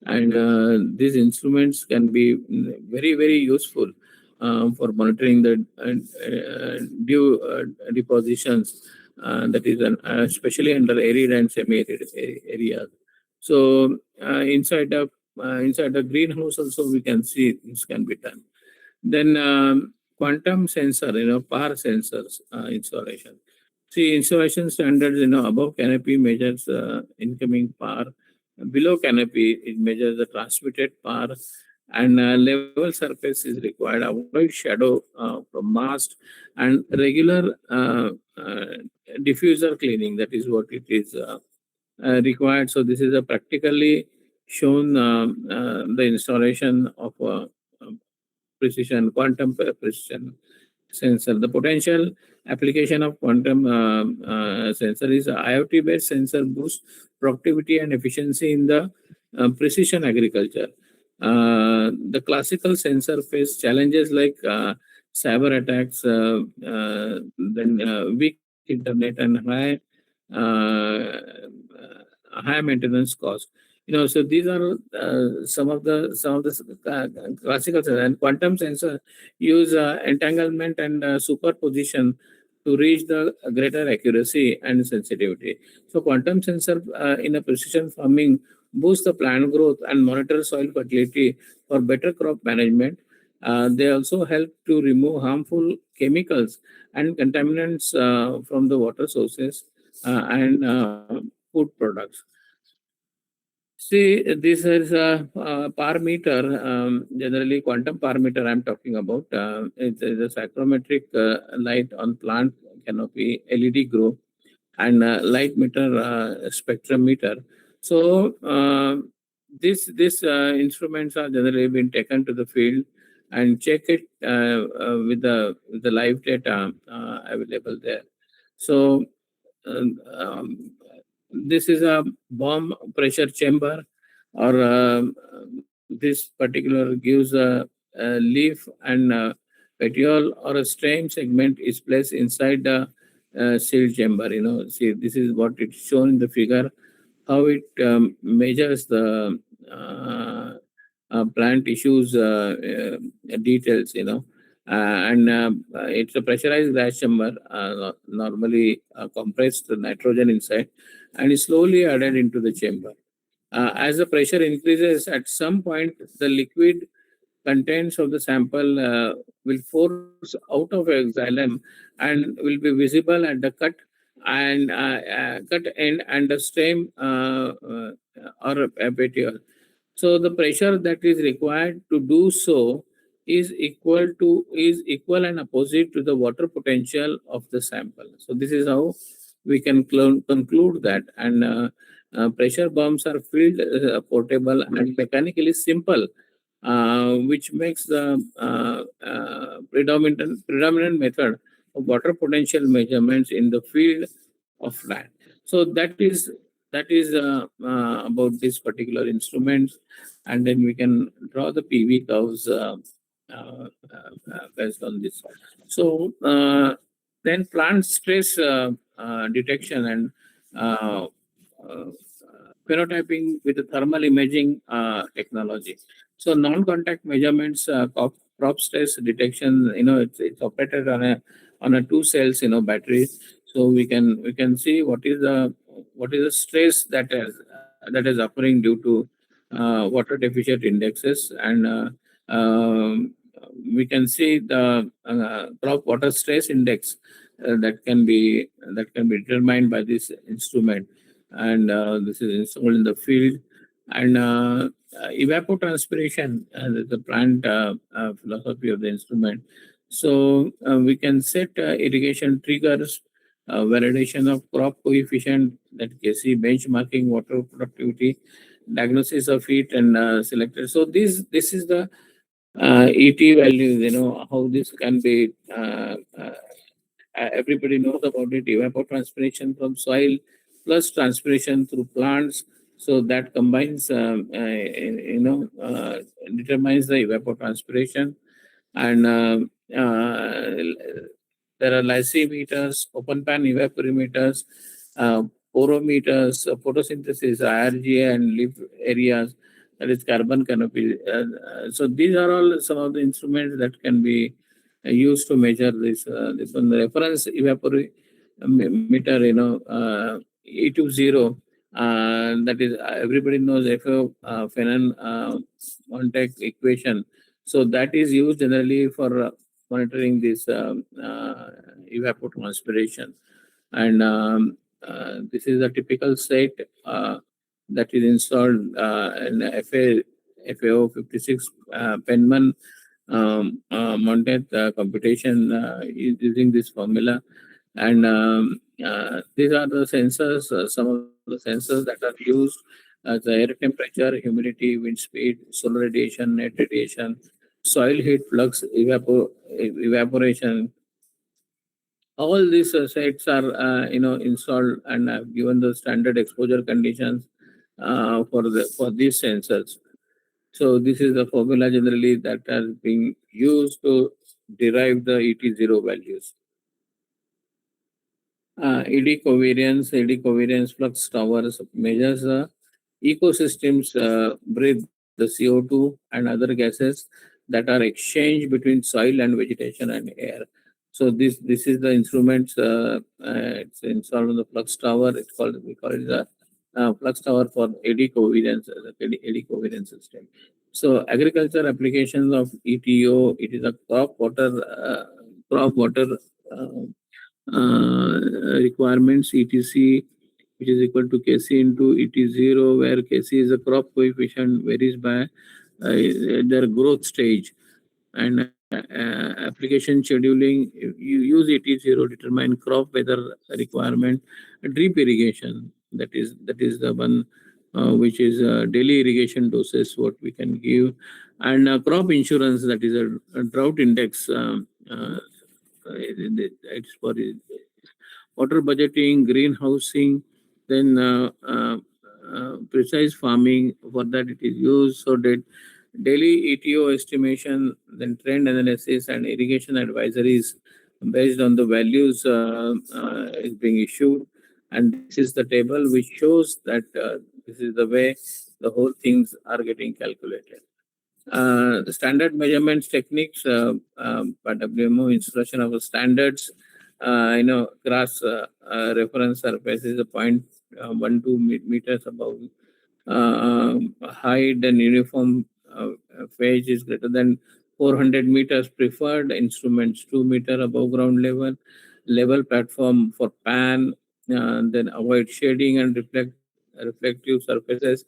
and these instruments can be very useful for monitoring the dew depositions. That is, especially under arid and semi-arid areas. So inside the greenhouse also we can see this can be done. Then quantum sensor, power sensors installation. See, installation standards, above canopy measures incoming power. Below canopy, it measures the transmitted power, and level surface is required. Avoid shadow from mast, and regular diffuser cleaning. That is what it is required. So this is a practically shown the installation of quantum precision sensor. The potential application of quantum sensor is a IoT-based sensor boosts productivity and efficiency in the precision agriculture. The classical sensor face challenges like cyber attacks, then weak internet and high maintenance cost. So these are some of the classical sensor. And quantum sensor use entanglement and superposition to reach the greater accuracy and sensitivity. So quantum sensor in a precision farming boost the plant growth and monitor soil fertility for better crop management. They also help to remove harmful chemicals and contaminants from the water sources and food products. See, this is a power meter, generally quantum power meter I'm talking about. It's a psychrometric light on plant canopy, LED grow, and light meter, spectrum meter. So these instruments are generally been taken to the field and check it with the live data available there. So um, this is a bomb pressure chamber, or this particular gives a leaf and petiole or a stem segment is placed inside the sealed chamber. See, this is what it's shown in the figure, how it measures the plant tissues details. And it's a pressurized gas chamber, normally compressed nitrogen inside, and is slowly added into the chamber. As the pressure increases, at some point, the liquid contents of the sample will force out of xylem and will be visible at the cut end and the stem or a petiole. So the pressure that is required to do so is equal and opposite to the water potential of the sample. So this is how we can conclude that. And pressure bombs are field portable and mechanically simple, which makes the predominant method of water potential measurements in the field of land. So that is about this particular instrument, and then we can draw the PV curves based on this. So then plant stress detection and uh, uh, phenotyping with the thermal imaging technology. So non-contact measurements, crop stress detection. It's operated on a two cells battery. So we can see what is the stress that is occurring due to water deficit indexes, and we can see the crop water stress index that can be determined by this instrument, and this is installed in the field. And evapotranspiration is the plant philosophy of the instrument. So we can set irrigation triggers, validation of crop coefficient, that KC, benchmarking water productivity, diagnosis of heat, and selected. So this is the ET values. How this can be. Everybody knows about it. Evapotranspiration from soil plus transpiration through plants. So that combines, determines the evapotranspiration. And there are lysimeters, open pan evaporimeters, uh, porometers, photosynthesis, IRGA, and leaf areas, that is carbon canopy. So these are all some of the instruments that can be used to measure this. This one, the reference evaporimeter, E20. That is, everybody knows FO Fenton Montek equation. So that is used generally for monitoring this evapotranspiration. And this is a typical set that is installed in FAO 56 Penman mounted computation is using this formula. And these are the sensors, some of the sensors that are used as the air temperature, humidity, wind speed, solar radiation, net radiation, soil heat flux, evaporation. All these sets are installed and have given the standard exposure conditions for these sensors. So this is the formula generally that has been used to derive the ET0 values. ED covariance flux towers measures the ecosystems breathe the CO2 and other gases that are exchanged between soil and vegetation and air. So this is the instruments. It's installed on the flux tower. We call it the flux tower for ED covariance, ED covariance system. So agriculture applications of ETO. It is a crop water uh, requirements, etc, which is equal to Kc into Et0, where Kc is a crop coefficient, varies by their growth stage. And application scheduling, you use Et0, determine crop weather requirement. Drip irrigation, that is the one which is daily irrigation doses what we can give. And crop insurance, that is a drought index. It's for water budgeting, greenhousing, then precise farming. For that, it is used. So that daily ETO estimation, then trend analysis and irrigation advisories based on the values is being issued. And this is the table which shows that this is the way the whole things are getting calculated. The standard measurements techniques, by WMO installation of the standards, grass reference surface is a point 12 meters above height, and uniform phase is greater than 400 meters. Preferred instruments 2 meter above ground level. Level platform for pan, then avoid shading and reflective surfaces,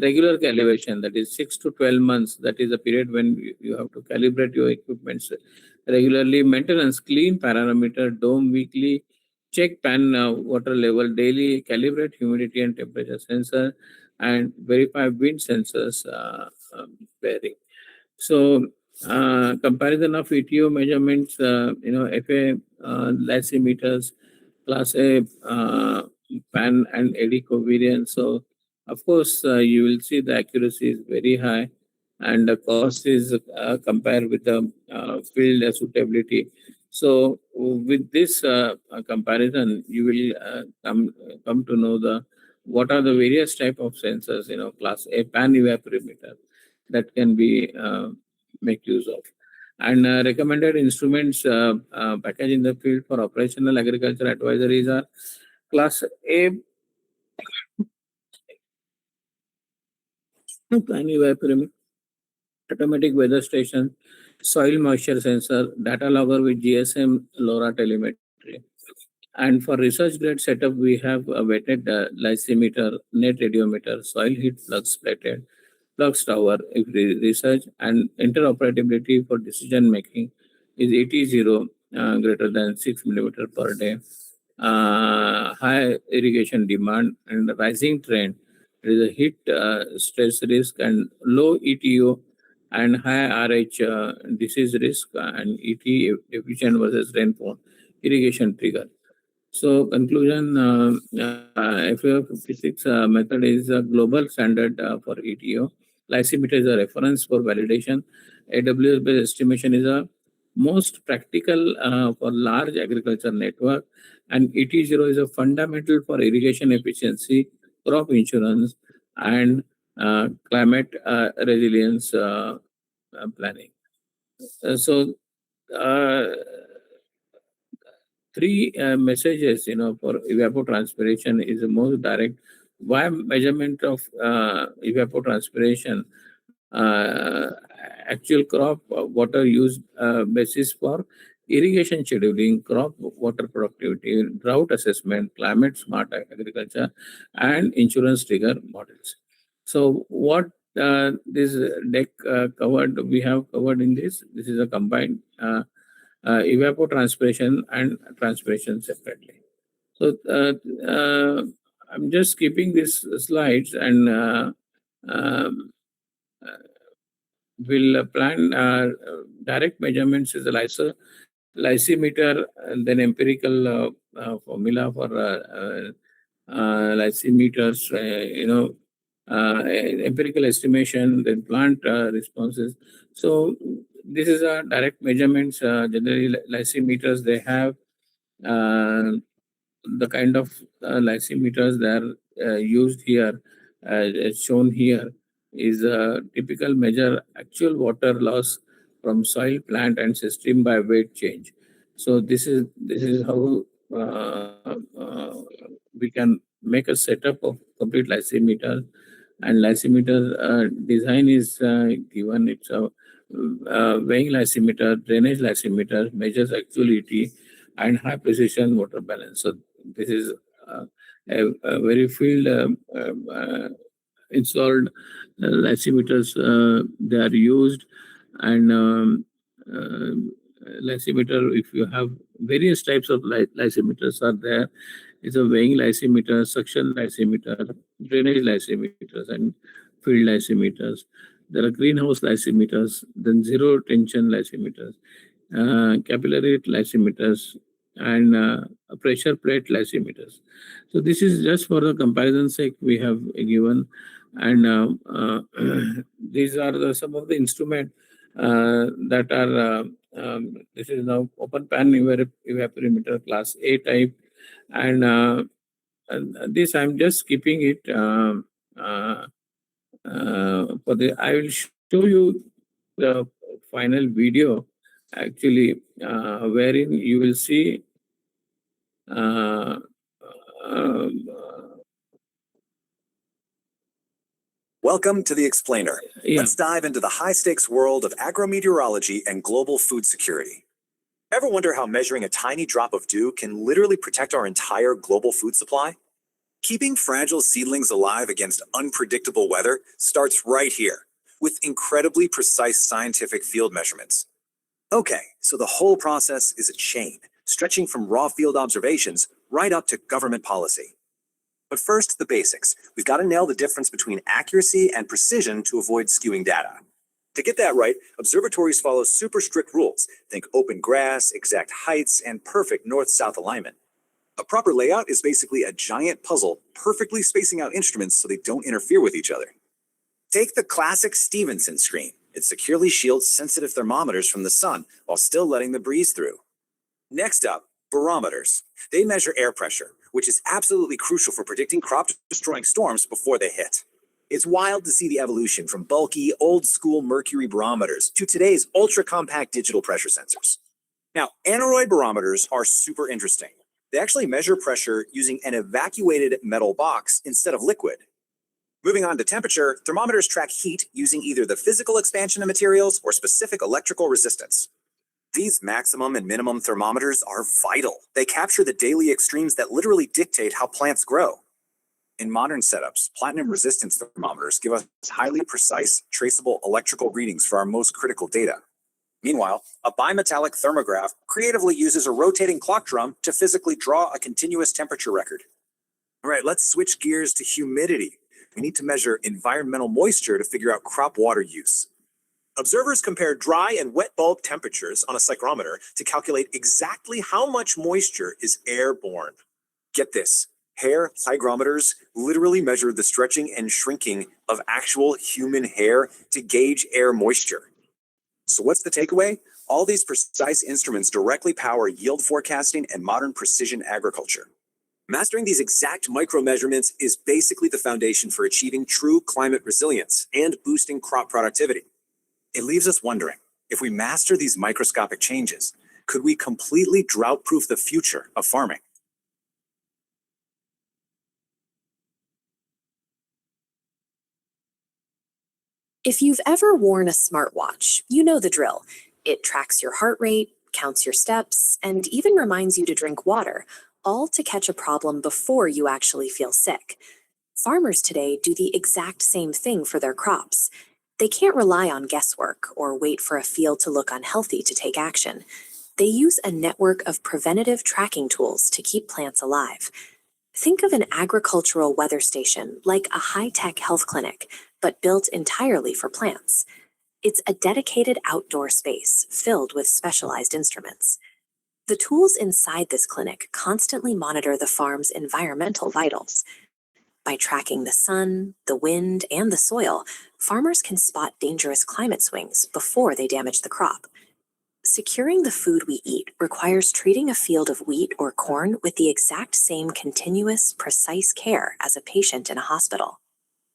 regular calibration, that is 6 to 12 months, that is a period when you have to calibrate your equipments regularly, maintenance, clean parameter, dome weekly, check pan water level daily, calibrate humidity and temperature sensor, and verify wind sensors bearing. So, comparison of ETO measurements, FA lysimeters, Class A pan and eddy covariance. So, of course, you will see the accuracy is very high, and the cost is compared with the field suitability. So, with this comparison, you will come to know the what are the various type of sensors. Class A pan evaporimeter that can be make use of, and recommended instruments package in the field for operational agriculture advisories are Class A pan evaporimeter, automatic weather station, soil moisture sensor, data logger with GSM LoRa telemetry. And for research grade setup, we have a weighted lysimeter, net radiometer, soil heat flux plated, flux tower if research, and interoperability for decision making is 80 greater than 6 millimeter per day. High irrigation demand and rising trend. There is a heat stress risk and low ETO and high RH disease risk and ET efficient versus rainfall irrigation trigger. So conclusion, FAO56 method is a global standard for ETO. Lysimeter is a reference for validation. AWS-based estimation is a most practical for large agriculture network, and ET0 is a fundamental for irrigation efficiency, crop insurance, and climate resilience planning. So uh, three messages, for evapotranspiration is the most direct. Why measurement of evapotranspiration? Actual crop water use basis for irrigation scheduling, crop water productivity, drought assessment, climate smart agriculture, and insurance trigger models. So what this deck covered, we have covered in this. This is a combined evapotranspiration and transpiration separately. So I'm just keeping these slides and um, will plan direct measurements is a lysimeter, and then empirical formula for lysimeters, empirical estimation, then plant responses. So this is a direct measurements. Generally, lysimeters they have the kind of lysimeters that are used here, as shown here, is a typical measure actual water loss from soil, plant, and system by weight change. So this is how we can make a setup of complete lysimeter, and lysimeter design is given. It's a weighing lysimeter, drainage lysimeter, measures actuality, and high precision water balance. So this is a very field installed lysimeters. They are used, and uh, lysimeter. If you have various types of lysimeters are there, it's a weighing lysimeter, suction lysimeter, drainage lysimeters, and field lysimeters. There are greenhouse lysimeters, then zero tension lysimeters, capillary lysimeters, and pressure plate lysimeters. So this is just for the comparison sake we have given, and these are some of the instrument that are. This is now open pan evaporimeter class A type, and this I'm just keeping it for the. I will show you the final video actually, wherein you will see. Uh, um, Welcome to The Explainer. yeah. Let's dive into the high-stakes world of agrometeorology and global food security. Ever wonder how measuring a tiny drop of dew can literally protect our entire global food supply? Keeping fragile seedlings alive against unpredictable weather starts right here, with incredibly precise scientific field measurements. Okay, so the whole process is a chain, stretching from raw field observations right up to government policy. But first, the basics. We've got to nail the difference between accuracy and precision to avoid skewing data. To get that right, observatories follow super strict rules. Think open grass, exact heights, and perfect north-south alignment. A proper layout is basically a giant puzzle, perfectly spacing out instruments so they don't interfere with each other. Take the classic Stevenson screen. It securely shields sensitive thermometers from the sun while still letting the breeze through. Next up, barometers. They measure air pressure, which is absolutely crucial for predicting crop-destroying storms before they hit. It's wild to see the evolution from bulky, old-school mercury barometers to today's ultra-compact digital pressure sensors. Now, aneroid barometers are super interesting. They actually measure pressure using an evacuated metal box instead of liquid. Moving on to temperature, thermometers track heat using either the physical expansion of materials or specific electrical resistance. These maximum and minimum thermometers are vital. They capture the daily extremes that literally dictate how plants grow. In modern setups, platinum resistance thermometers give us highly precise, traceable electrical readings for our most critical data. Meanwhile, a bimetallic thermograph creatively uses a rotating clock drum to physically draw a continuous temperature record. All right, let's switch gears to humidity. We need to measure environmental moisture to figure out crop water use. Observers compare dry and wet bulb temperatures on a psychrometer to calculate exactly how much moisture is airborne. Get this, hair hygrometers literally measure the stretching and shrinking of actual human hair to gauge air moisture. So what's the takeaway? All these precise instruments directly power yield forecasting and modern precision agriculture. Mastering these exact micro measurements is basically the foundation for achieving true climate resilience and boosting crop productivity. It leaves us wondering, if we master these microscopic changes, could we completely drought-proof the future of farming? If you've ever worn a smartwatch, you know the drill. It tracks your heart rate, counts your steps, and even reminds you to drink water, all to catch a problem before you actually feel sick. Farmers today do the exact same thing for their crops. They can't rely on guesswork or wait for a field to look unhealthy to take action. They use a network of preventative tracking tools to keep plants alive. Think of an agricultural weather station like a high-tech health clinic, but built entirely for plants. It's a dedicated outdoor space filled with specialized instruments. The tools inside this clinic constantly monitor the farm's environmental vitals. By tracking the sun, the wind, and the soil, farmers can spot dangerous climate swings before they damage the crop. Securing the food we eat requires treating a field of wheat or corn with the exact same continuous, precise care as a patient in a hospital.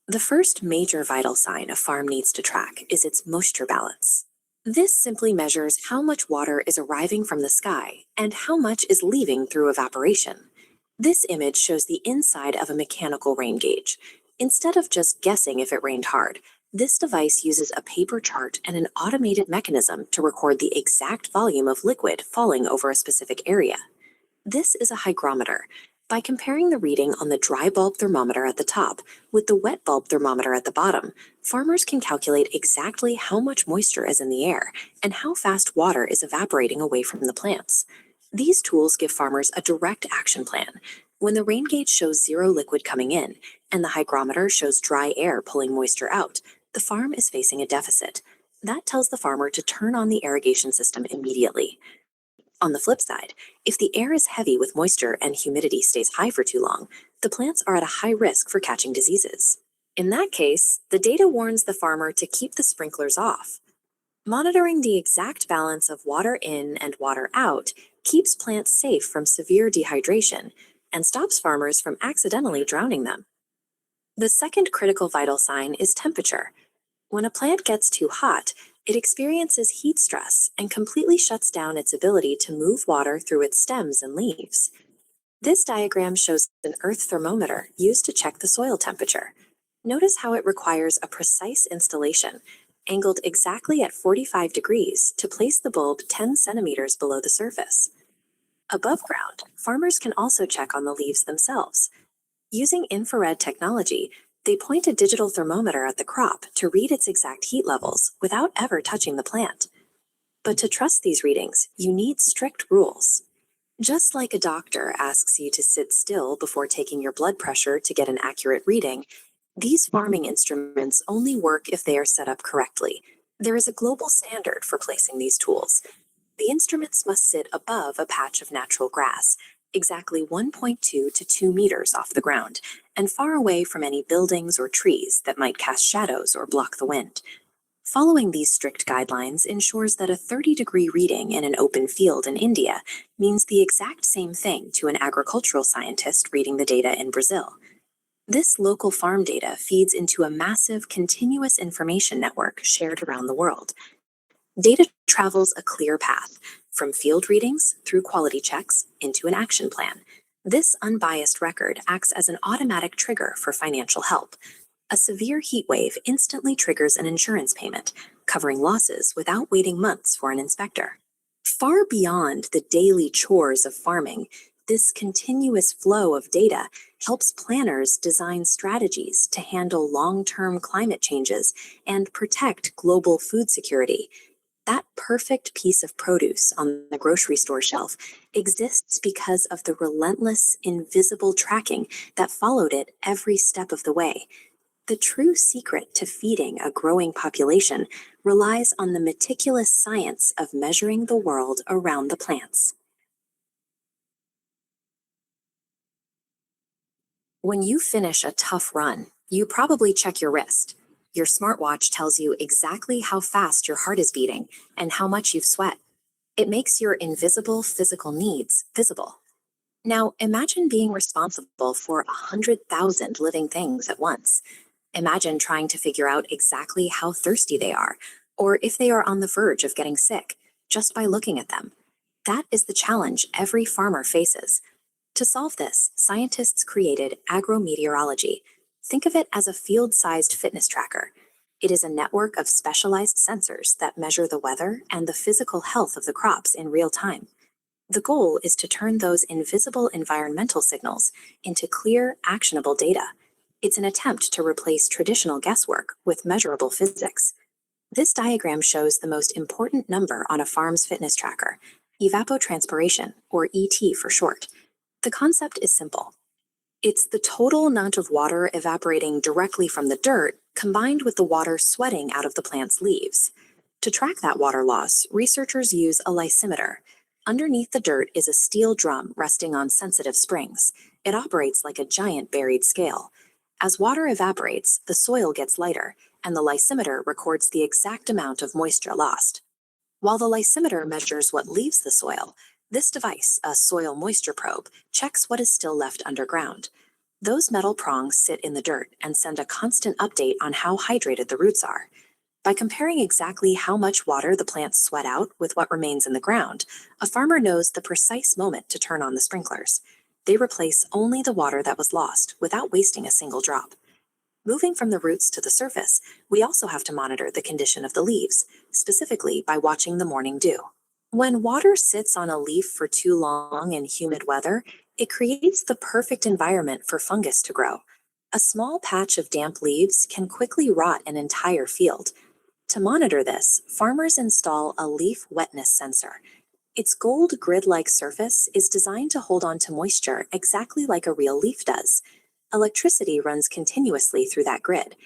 The first major vital sign a farm needs to track is its moisture balance. This simply measures how much water is arriving from the sky and how much is leaving through evaporation. This image shows the inside of a mechanical rain gauge. Instead of just guessing if it rained hard, this device uses a paper chart and an automated mechanism to record the exact volume of liquid falling over a specific area. This is a hygrometer. By comparing the reading on the dry bulb thermometer at the top with the wet bulb thermometer at the bottom, farmers can calculate exactly how much moisture is in the air and how fast water is evaporating away from the plants. These tools give farmers a direct action plan. When the rain gauge shows zero liquid coming in and the hygrometer shows dry air pulling moisture out, the farm is facing a deficit. That tells the farmer to turn on the irrigation system immediately. On the flip side, if the air is heavy with moisture and humidity stays high for too long, the plants are at a high risk for catching diseases. In that case, the data warns the farmer to keep the sprinklers off. Monitoring the exact balance of water in and water out keeps plants safe from severe dehydration and stops farmers from accidentally drowning them. The second critical vital sign is temperature. When a plant gets too hot, it experiences heat stress and completely shuts down its ability to move water through its stems and leaves. This diagram shows an earth thermometer used to check the soil temperature. Notice how it requires a precise installation, angled exactly at 45 degrees to place the bulb 10 centimeters below the surface. Above ground, farmers can also check on the leaves themselves. Using infrared technology, they point a digital thermometer at the crop to read its exact heat levels without ever touching the plant. But to trust these readings, you need strict rules. Just like a doctor asks you to sit still before taking your blood pressure to get an accurate reading, these farming instruments only work if they are set up correctly. There is a global standard for placing these tools. The instruments must sit above a patch of natural grass, exactly 1.2 to 2 meters off the ground, and far away from any buildings or trees that might cast shadows or block the wind. Following these strict guidelines ensures that a 30-degree reading in an open field in India means the exact same thing to an agricultural scientist reading the data in Brazil. This local farm data feeds into a massive continuous information network shared around the world. Data travels a clear path, from field readings through quality checks into an action plan. This unbiased record acts as an automatic trigger for financial help. A severe heat wave instantly triggers an insurance payment, covering losses without waiting months for an inspector. Far beyond the daily chores of farming, this continuous flow of data helps planners design strategies to handle long-term climate changes and protect global food security. That perfect piece of produce on the grocery store shelf exists because of the relentless, invisible tracking that followed it every step of the way. The true secret to feeding a growing population relies on the meticulous science of measuring the world around the plants. When you finish a tough run, you probably check your wrist. Your smartwatch tells you exactly how fast your heart is beating and how much you've sweat. It makes your invisible physical needs visible. Now, imagine being responsible for 100,000 living things at once. Imagine trying to figure out exactly how thirsty they are, or if they are on the verge of getting sick, just by looking at them. That is the challenge every farmer faces. To solve this, scientists created agrometeorology. Think of it as a field-sized fitness tracker. It is a network of specialized sensors that measure the weather and the physical health of the crops in real time. The goal is to turn those invisible environmental signals into clear, actionable data. It's an attempt to replace traditional guesswork with measurable physics. This diagram shows the most important number on a farm's fitness tracker, evapotranspiration, or ET for short. The concept is simple. It's the total amount of water evaporating directly from the dirt combined with the water sweating out of the plant's leaves. To track that water loss, researchers use a lysimeter. Underneath the dirt is a steel drum resting on sensitive springs. It operates like a giant buried scale. As water evaporates, the soil gets lighter, and the lysimeter records the exact amount of moisture lost. While the lysimeter measures what leaves the soil, this device, a soil moisture probe, checks what is still left underground. Those metal prongs sit in the dirt and send a constant update on how hydrated the roots are. By comparing exactly how much water the plants sweat out with what remains in the ground, a farmer knows the precise moment to turn on the sprinklers. They replace only the water that was lost without wasting a single drop. Moving from the roots to the surface, we also have to monitor the condition of the leaves, specifically by watching the morning dew. When water sits on a leaf for too long in humid weather, it creates the perfect environment for fungus to grow. A small patch of damp leaves can quickly rot an entire field. To monitor this, farmers install a leaf wetness sensor. Its gold grid-like surface is designed to hold on to moisture exactly like a real leaf does. Electricity runs continuously through that grid.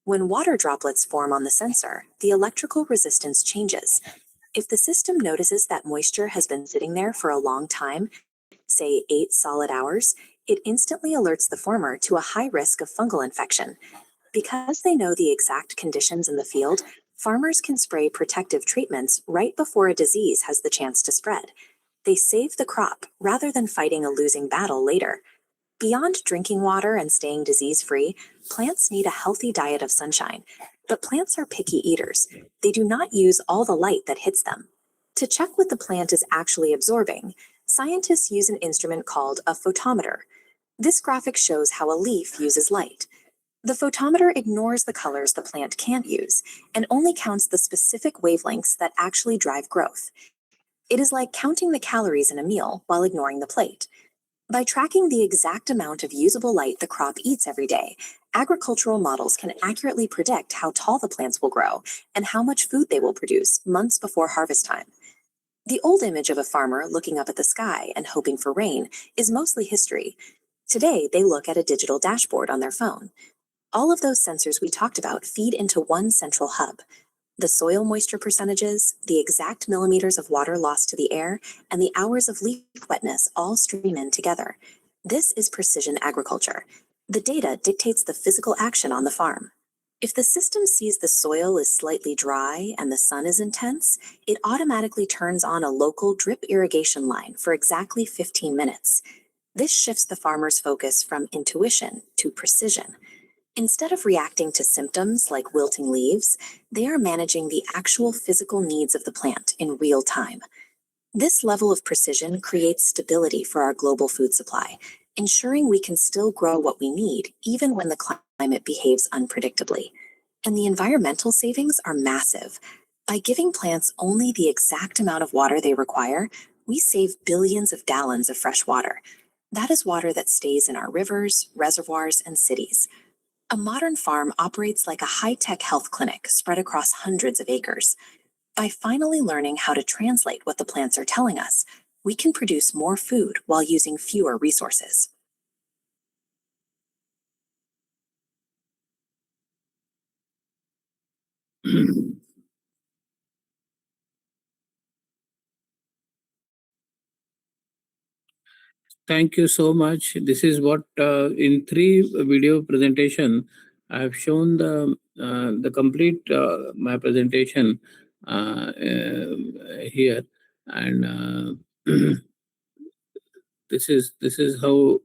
When water droplets form on the sensor, the electrical resistance changes. If the system notices that moisture has been sitting there for a long time, say 8 solid hours, it instantly alerts the farmer to a high risk of fungal infection. Because they know the exact conditions in the field, farmers can spray protective treatments right before a disease has the chance to spread. They save the crop rather than fighting a losing battle later. Beyond drinking water and staying disease-free, plants need a healthy diet of sunshine. But plants are picky eaters. They do not use all the light that hits them. To check what the plant is actually absorbing, scientists use an instrument called a photometer. This graphic shows how a leaf uses light. The photometer ignores the colors the plant can't use and only counts the specific wavelengths that actually drive growth. It is like counting the calories in a meal while ignoring the plate. By tracking the exact amount of usable light the crop eats every day, agricultural models can accurately predict how tall the plants will grow and how much food they will produce months before harvest time. The old image of a farmer looking up at the sky and hoping for rain is mostly history. Today, they look at a digital dashboard on their phone. All of those sensors we talked about feed into one central hub. The soil moisture percentages, the exact millimeters of water lost to the air, and the hours of leaf wetness all stream in together. This is precision agriculture. The data dictates the physical action on the farm. If the system sees the soil is slightly dry and the sun is intense, it automatically turns on a local drip irrigation line for exactly 15 minutes. This shifts the farmer's focus from intuition to precision. Instead of reacting to symptoms like wilting leaves, they are managing the actual physical needs of the plant in real time. This level of precision creates stability for our global food supply, ensuring we can still grow what we need even when the climate behaves unpredictably. And the environmental savings are massive. By giving plants only the exact amount of water they require, we save billions of gallons of fresh water. That is water that stays in our rivers, reservoirs, and cities. A modern farm operates like a high-tech health clinic spread across hundreds of acres. By finally learning how to translate what the plants are telling us, we can produce more food while using fewer resources. Thank you so much. This is what in 3 video presentation I have shown the complete my presentation here, and this is how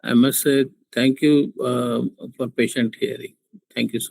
I must say thank you for patient hearing. Thank you so.